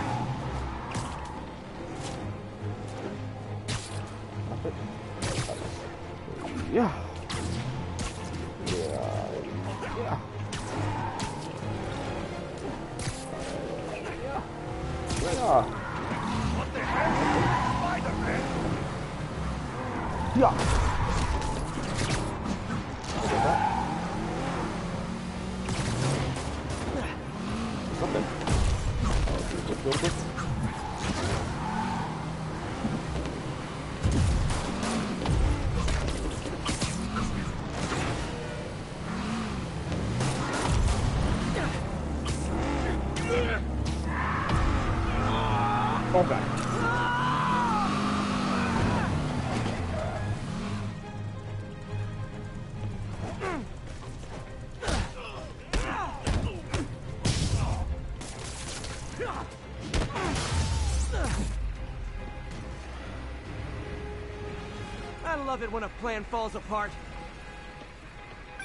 Yeah. Yeah. Yeah. Yeah. What the hell? Spiderman! Yeah. Okay. Good, good. Okay. I love it when a plan falls apart.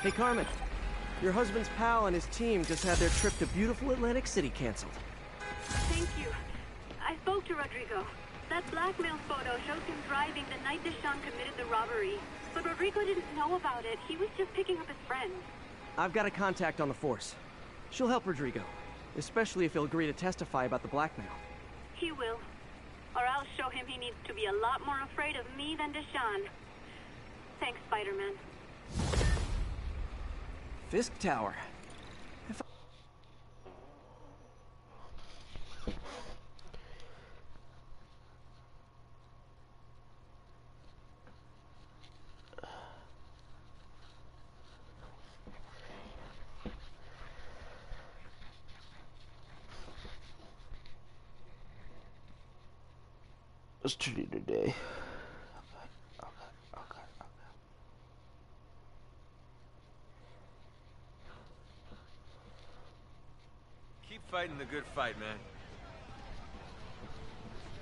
Hey, Carmen. Your husband's pal and his team just had their trip to beautiful Atlantic City canceled. Thank you. I spoke to Rodrigo. That blackmail photo shows him driving the night Deshaun committed the robbery. But Rodrigo didn't know about it. He was just picking up his friend. I've got a contact on the force. She'll help Rodrigo, especially if he'll agree to testify about the blackmail. He will. Or I'll show him he needs to be a lot more afraid of me than Deshaun. Thanks, Spider-Man. Fisk Tower. What's to do today? Keep fighting the good fight, man.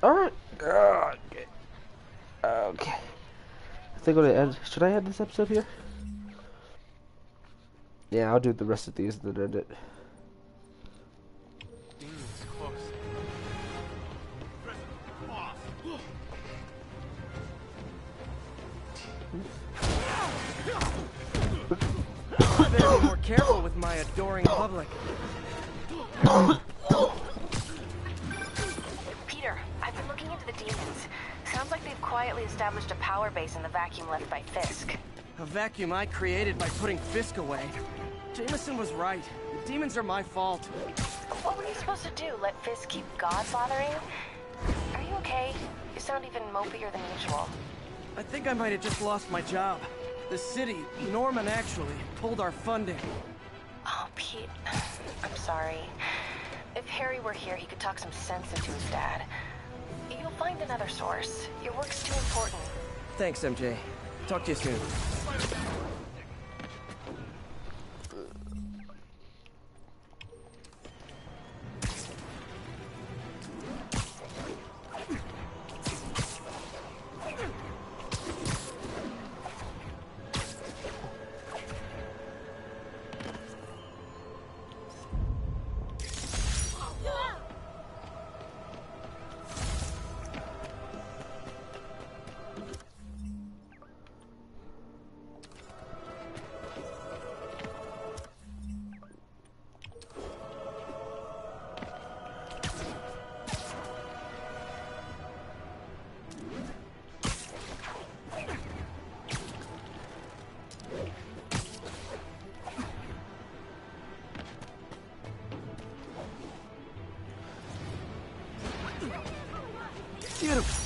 Alright. Okay. Okay. I think I'm gonna end. Should I end this episode here? Yeah, I'll do the rest of these and then end it. I better be more careful with my adoring public. Peter, I've been looking into the demons. Sounds like they've quietly established a power base in the vacuum left by Fisk. A vacuum I created by putting Fisk away. Jameson was right. The demons are my fault. What were you supposed to do? Let Fisk keep God bothering? Are you okay? You sound even mopier than usual. I think I might have just lost my job. The city, Norman actually, pulled our funding. Oh, Pete, I'm sorry. If Harry were here, he could talk some sense into his dad. You'll find another source. Your work's too important. Thanks, MJ. Talk to you soon. Beautiful.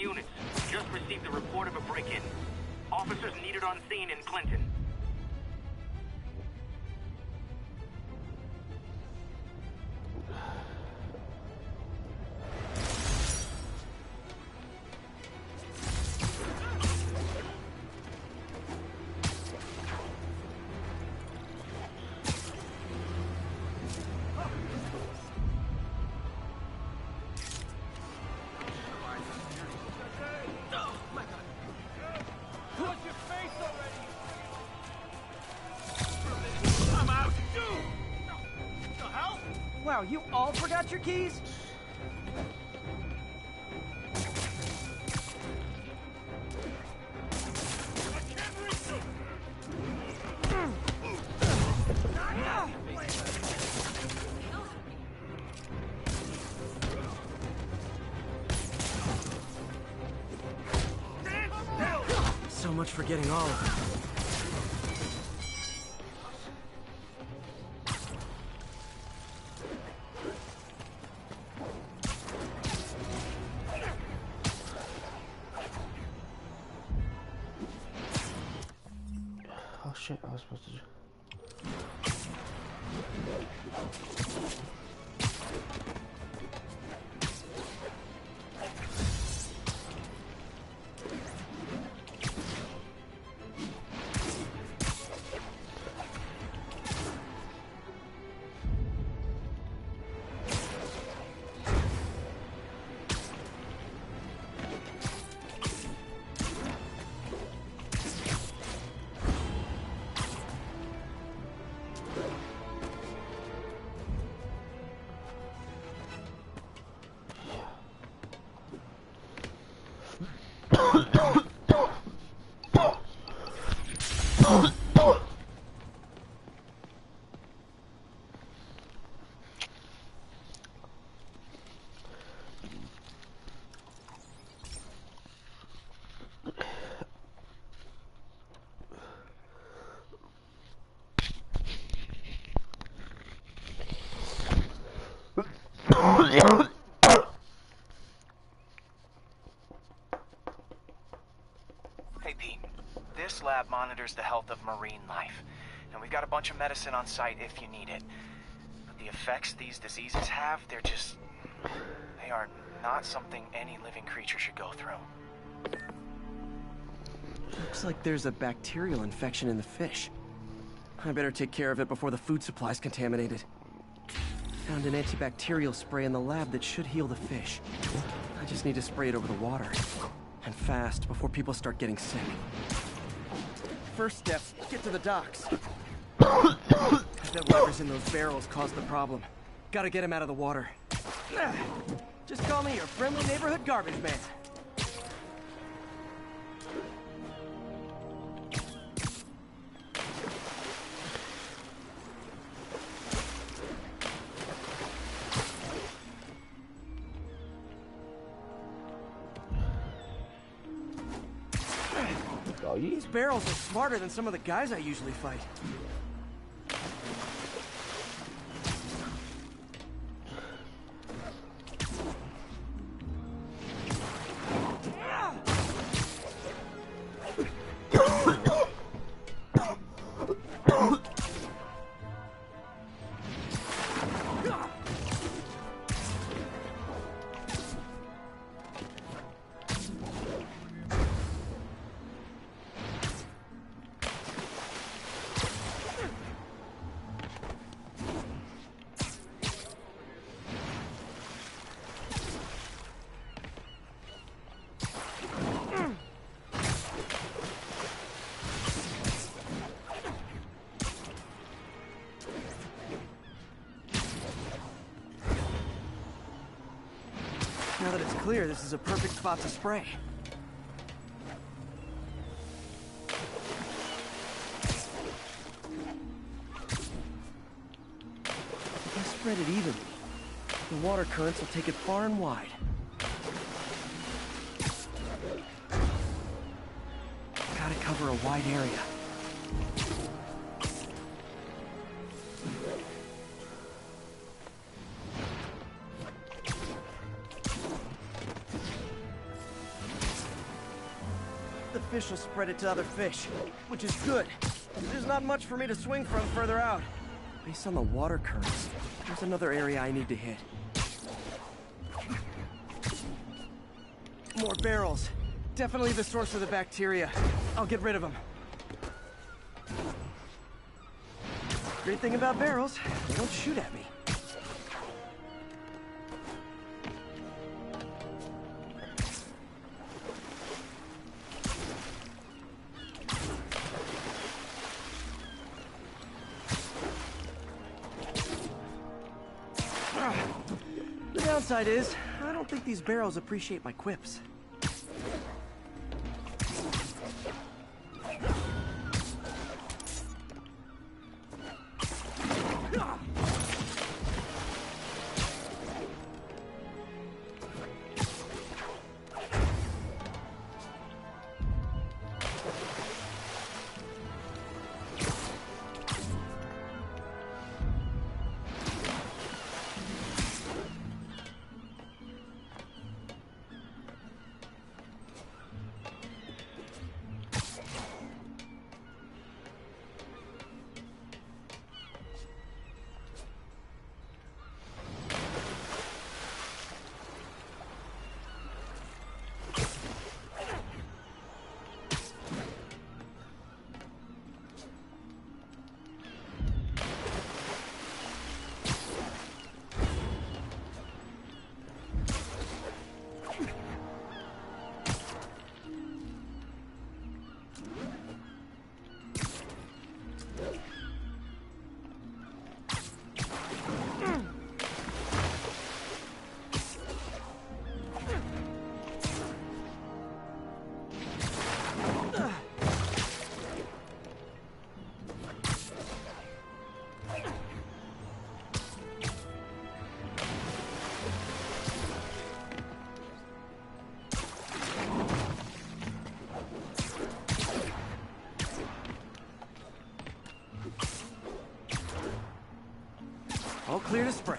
units. Just received a report of a break-in. Officers needed on scene in Clinton. Wow, you all forgot your keys? So much for getting all of them. Oh shit, I was supposed to do... Hey, Pete. This lab monitors the health of marine life, and we've got a bunch of medicine on site if you need it. But the effects these diseases have, they are not something any living creature should go through. Looks like there's a bacterial infection in the fish. I better take care of it before the food supply's contaminated. Found an antibacterial spray in the lab that should heal the fish. I just need to spray it over the water. And fast, before people start getting sick. First step, get to the docks. I bet whatever's in those barrels caused the problem. Gotta get him out of the water. Just call me your friendly neighborhood garbage man. These barrels are smarter than some of the guys I usually fight. Now that it's clear, this is a perfect spot to spray. If I spread it evenly, the water currents will take it far and wide. Gotta cover a wide area. fish will spread it to other fish, which is good. There's not much for me to swing from further out. Based on the water currents, there's another area I need to hit. More barrels. Definitely the source of the bacteria. I'll get rid of them. Great thing about barrels, they don't shoot at me. The downside is, I don't think these barrels appreciate my quips. All clear to spray.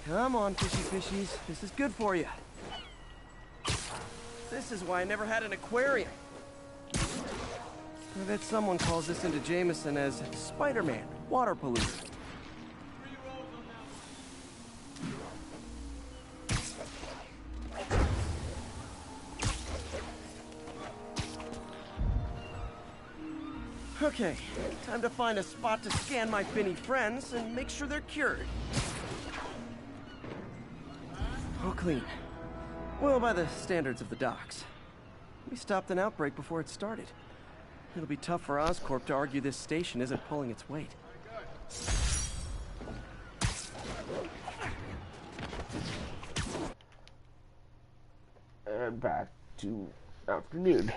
Come on, fishy fishies. This is good for you. This is why I never had an aquarium. I bet someone calls this into Jameson as Spiderman, water polluter. Okay, time to find a spot to scan my finny friends and make sure they're cured. All clean. Well, by the standards of the docks. We stopped an outbreak before it started. It'll be tough for Oscorp to argue this station isn't pulling its weight. And back to afternoon.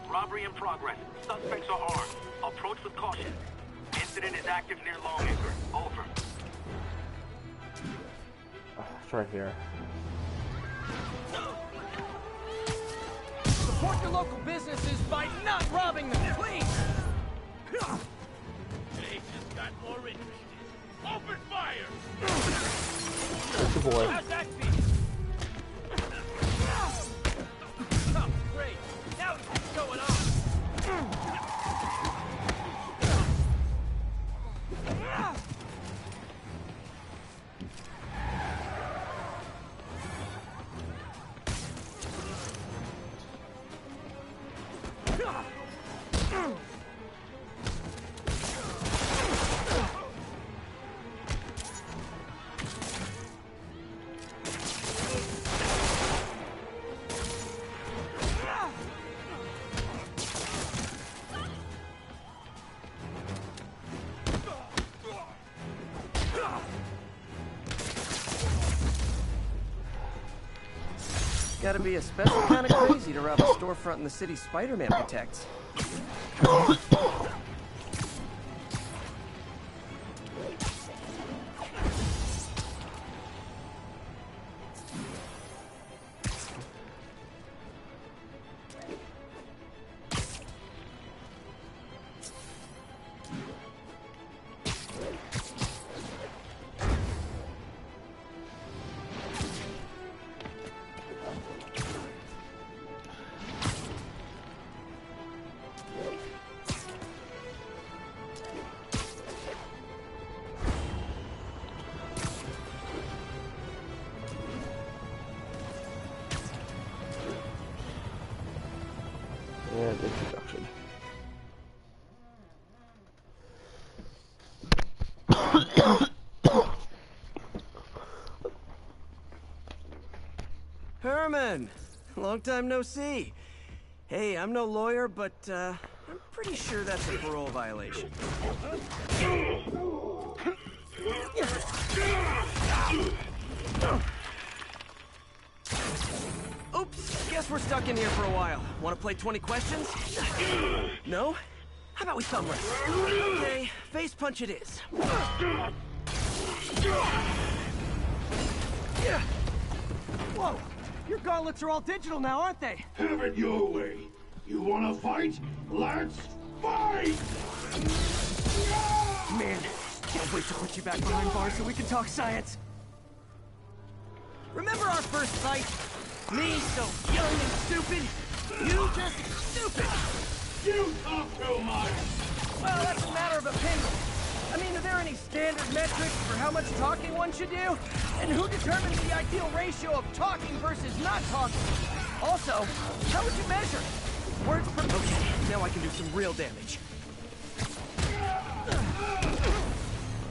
Robbery in progress. Suspects are armed. Approach with caution. Incident is active near Longacre. Over. Oh, it's right here. Support your local businesses by not robbing them, please! They just got more interested. Open fire! That's the boy. How's that feel? Oh, great. Now what's going on? Gotta be a special kind of crazy to rob a storefront in the city Spider-Man protects. And introduction. Herman! Long time no see. Hey, I'm no lawyer, but I'm pretty sure that's a parole violation. Oops, guess we're stuck in here for a while. Want to play 20 questions? No? How about we thumb wrestle? Okay, face punch it is. Whoa! Your gauntlets are all digital now, aren't they? Have it your way. You wanna fight? Let's fight! Man, can't wait to put you back behind bars so we can talk science. Remember our first fight? Me so young and stupid. You just stupid. You talk too much. Well, that's a matter of opinion. I mean, are there any standard metrics for how much talking one should do? And who determines the ideal ratio of talking versus not talking? Also, how would you measure it? Words per... Okay, now I can do some real damage.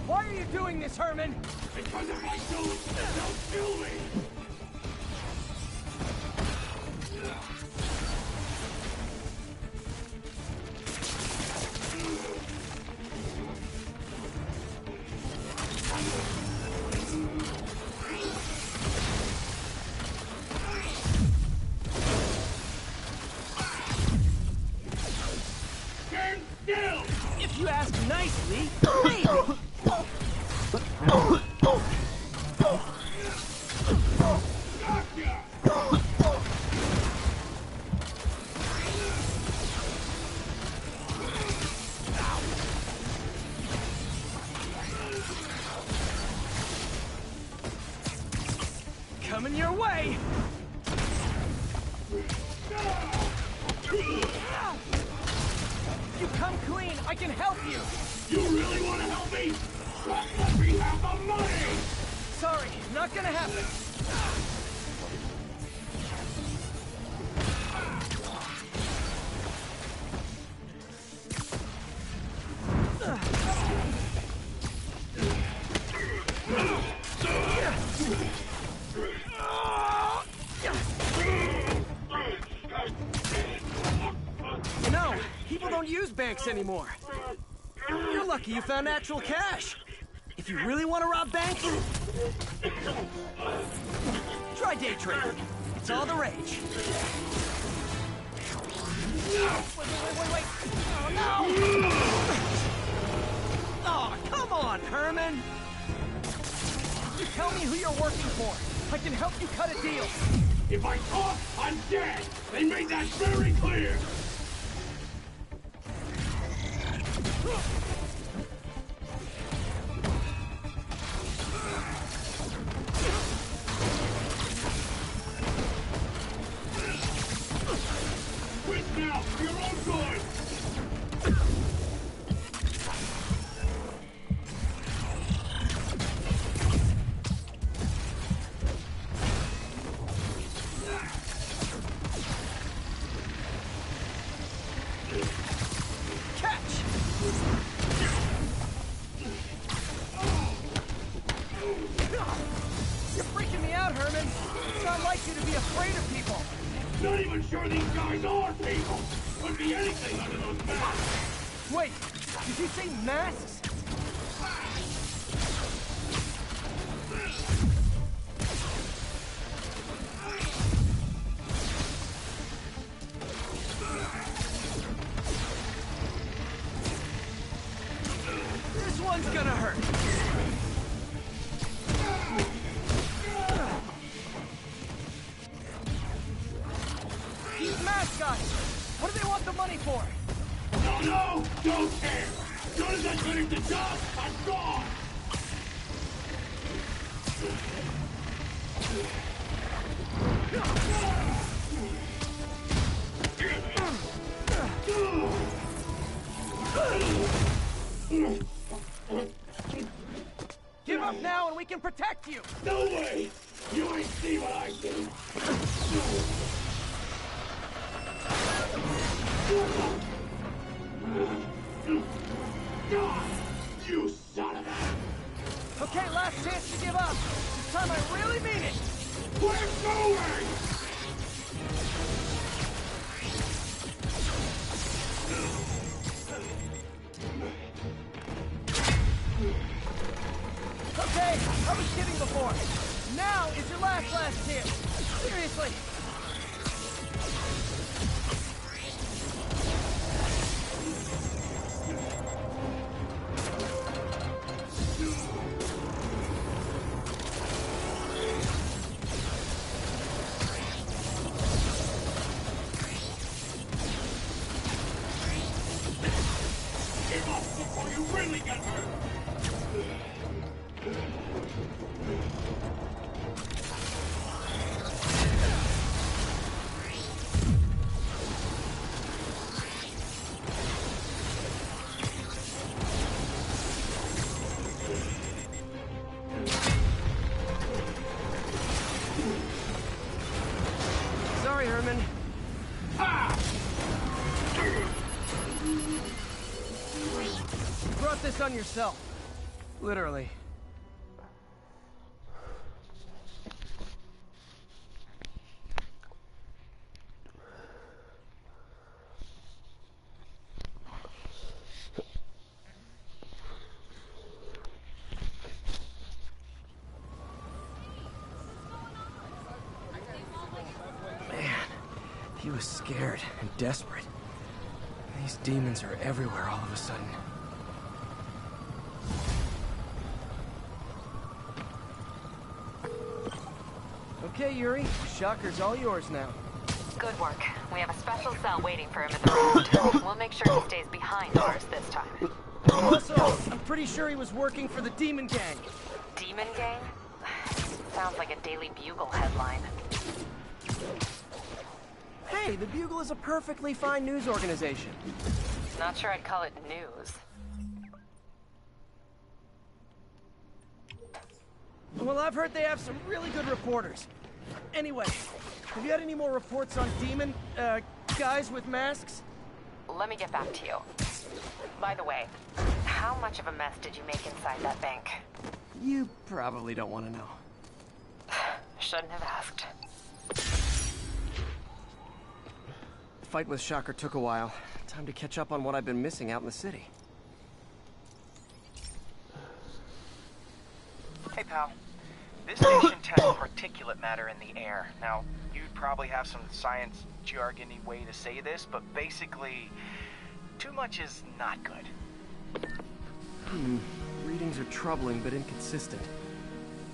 Why are you doing this, Herman? Because if I don't kill me. If you ask nicely, maybe. Coming your way. You come clean, I can help you! You really want to help me? Let me have the money! Sorry, not gonna happen. You know, people don't use banks anymore. You're lucky you found actual cash. If you really want to rob banks, try day trading. It's all the rage. Wait. Oh, no! Oh, come on, Herman! You tell me who you're working for. I can help you cut a deal. If I talk, I'm dead! They made that very clear! Quit now, for your own good! You're freaking me out, Herman. It's not like you to be afraid of people. Not even sure these guys are people! Could be anything under those masks! Wait, did you say masks? guys? What do they want the money for? No, don't care. As soon as I finish the job, I'm gone. Give up now and we can protect you! No way! You ain't see what I see! You son of a... Okay, last chance to give up. This time I really mean it! We're going! Okay, I was kidding before. Now is your last chance. Seriously. Give up before you really get hurt! Sorry, Herman. You brought this on yourself. Literally. He was scared and desperate. These demons are everywhere all of a sudden. Okay, Yuri. Shocker's all yours now. Good work. We have a special cell waiting for him at the road. We'll make sure he stays behind ours this time. Also, I'm pretty sure he was working for the Demon Gang. Demon Gang? Sounds like a Daily Bugle headline. Hey, the Bugle is a perfectly fine news organization. Not sure I'd call it news. Well, I've heard they have some really good reporters. Anyway, have you had any more reports on demon, guys with masks? Let me get back to you. By the way, how much of a mess did you make inside that bank? You probably don't want to know. Shouldn't have asked. The fight with Shocker took a while. Time to catch up on what I've been missing out in the city. Hey, pal. This station tests particulate matter in the air. Now, you'd probably have some science jargony way to say this, but basically, too much is not good. Readings are troubling but inconsistent.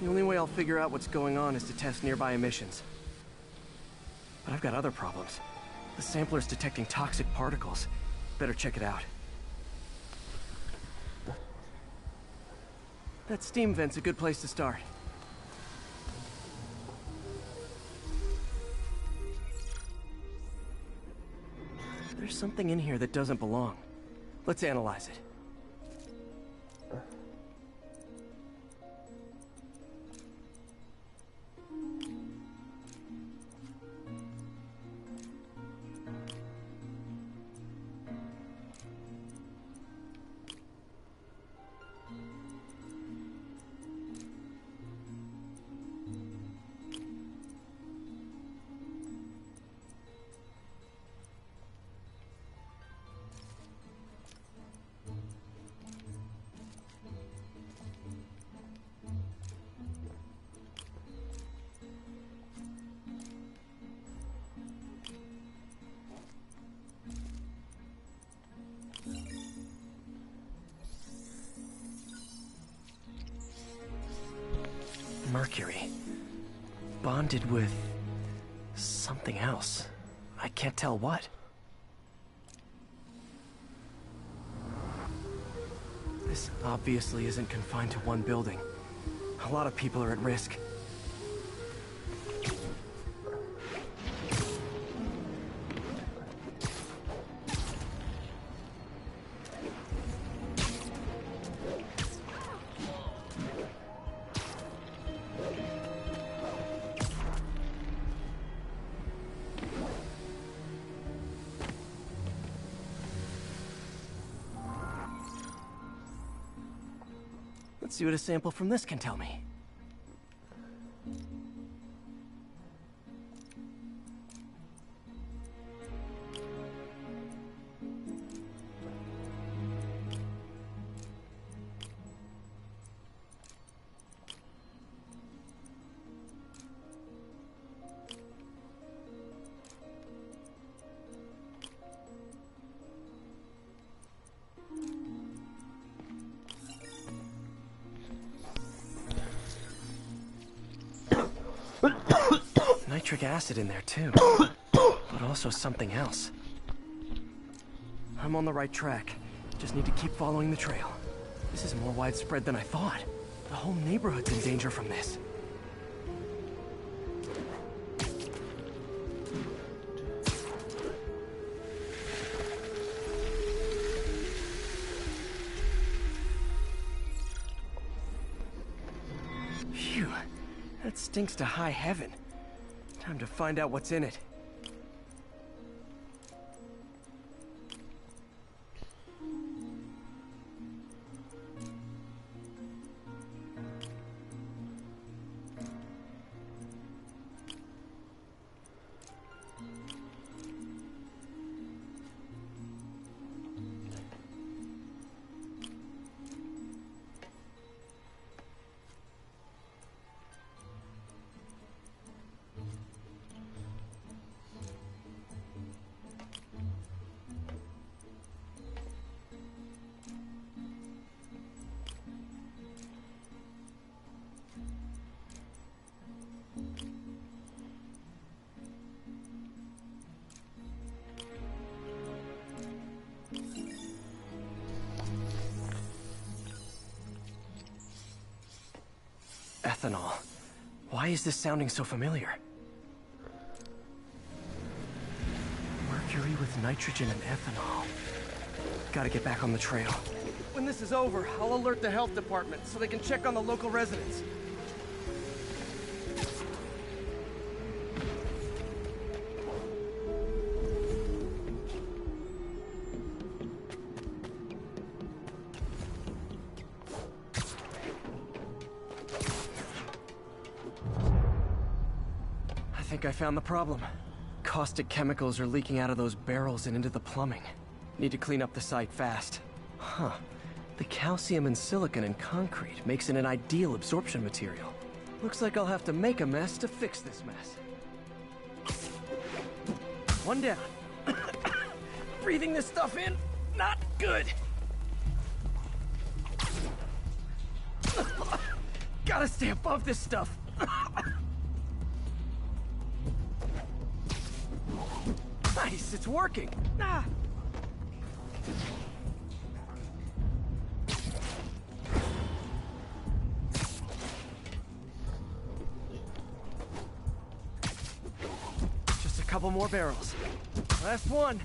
The only way I'll figure out what's going on is to test nearby emissions. But I've got other problems. The sampler's detecting toxic particles. Better check it out. That steam vent's a good place to start. There's something in here that doesn't belong. Let's analyze it. Mercury. Bonded with something else. I I can't tell what. This obviously isn't confined to one building. A lot of people are at risk. Let's see what a sample from this can tell me. Nitric acid in there too, but also something else. I'm on the right track. Just need to keep following the trail. This is more widespread than I thought. The whole neighborhood's in danger from this. Phew, that stinks to high heaven. Time to find out what's in it. Ethanol. Why is this sounding so familiar? Mercury with nitrogen and ethanol. Gotta get back on the trail. When this is over, I'll alert the health department so they can check on the local residents. I think I found the problem. Caustic chemicals are leaking out of those barrels and into the plumbing. Need to clean up the site fast. Huh. The calcium and silicon in concrete makes it an ideal absorption material. Looks like I'll have to make a mess to fix this mess. One down. Breathing this stuff in, not good. Gotta stay above this stuff. Nice, it's working. Ah. Just a couple more barrels. Last one.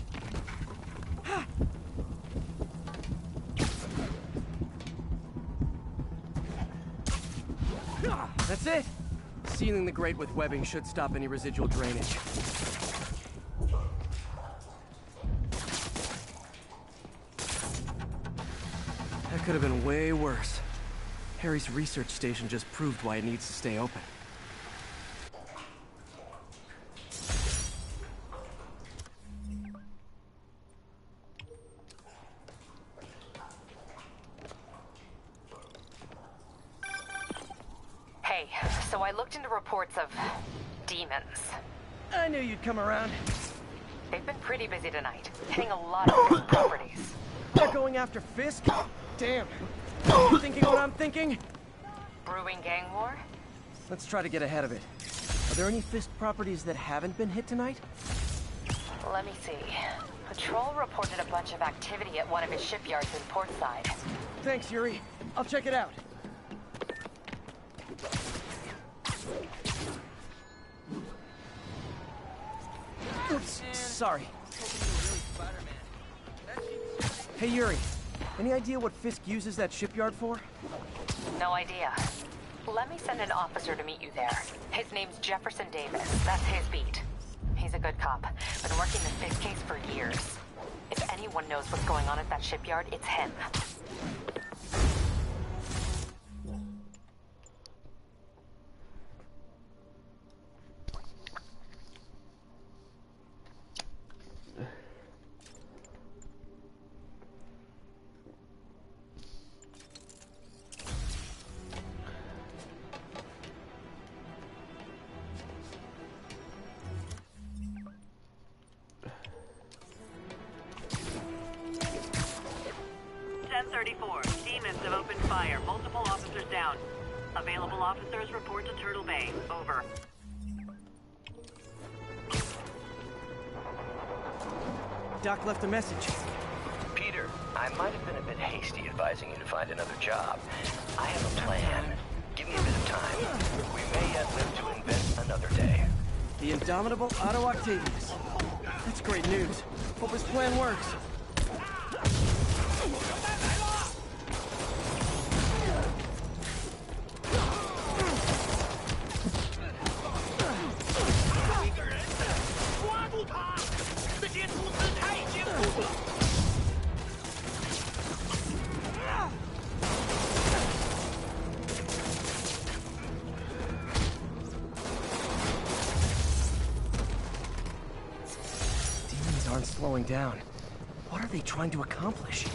That's it. Sealing the grate with webbing should stop any residual drainage. That could have been way worse. Harry's research station just proved why it needs to stay open. Hey, so I looked into reports of demons. I knew you'd come around. They've been pretty busy tonight, hitting a lot of different properties. They're going after Fisk? Damn. You thinking what I'm thinking? Brewing gang war? Let's try to get ahead of it. Are there any Fisk properties that haven't been hit tonight? Let me see. Patrol reported a bunch of activity at one of his shipyards in Portside. Thanks, Yuri. I'll check it out. Oops, sorry. Hey, Yuri. Any idea what Fisk uses that shipyard for? No idea. Let me send an officer to meet you there. His name's Jefferson Davis. That's his beat. He's a good cop. Been working the Fisk case for years. If anyone knows what's going on at that shipyard, it's him. Demons have opened fire. Multiple officers down. Available officers report to Turtle Bay. Over. Doc left a message. Peter, I might have been a bit hasty advising you to find another job. I have a plan. Give me a bit of time. We may yet live to invent another day. The indomitable Otto Octavius. That's great news. Hope his plan works. Demons aren't slowing down. What are they trying to accomplish?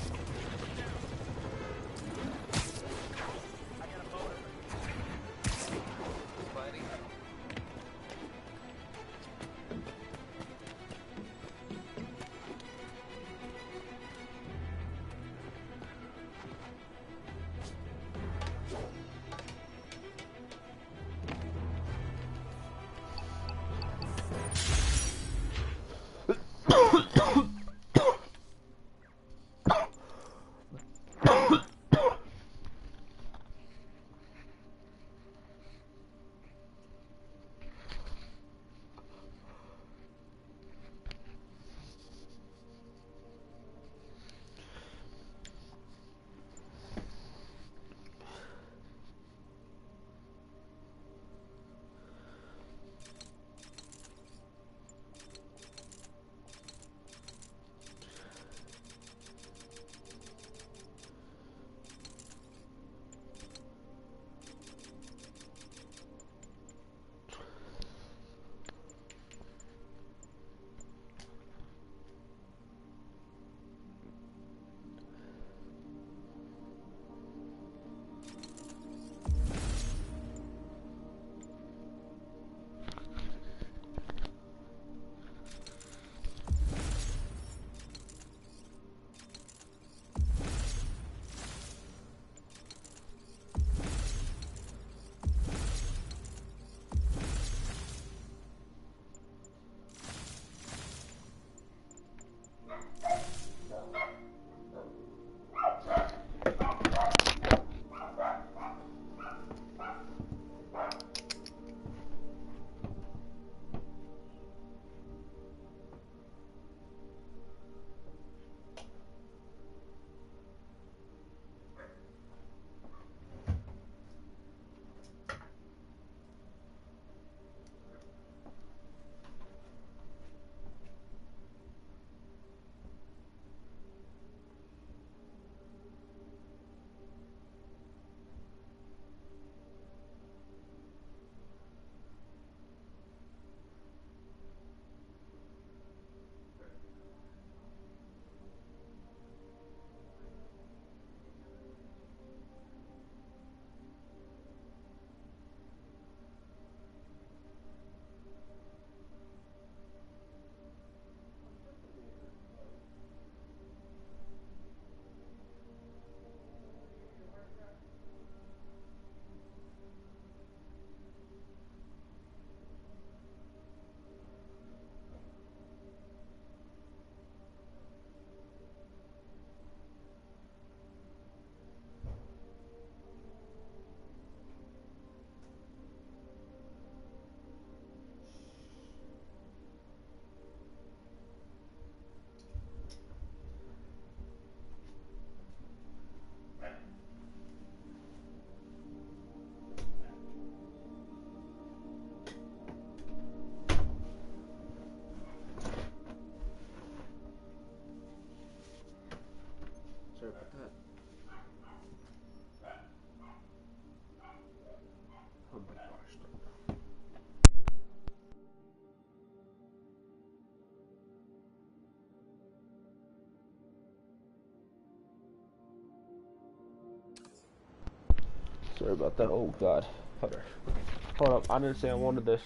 Sorry about that. Oh god. Hold up. I didn't say I wanted this.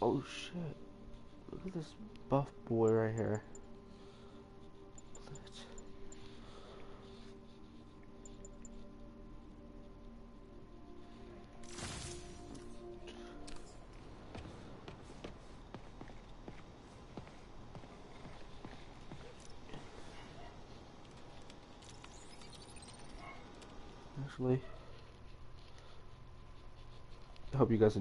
Oh shit. Look at this buff boy right here. Actually, I hope you guys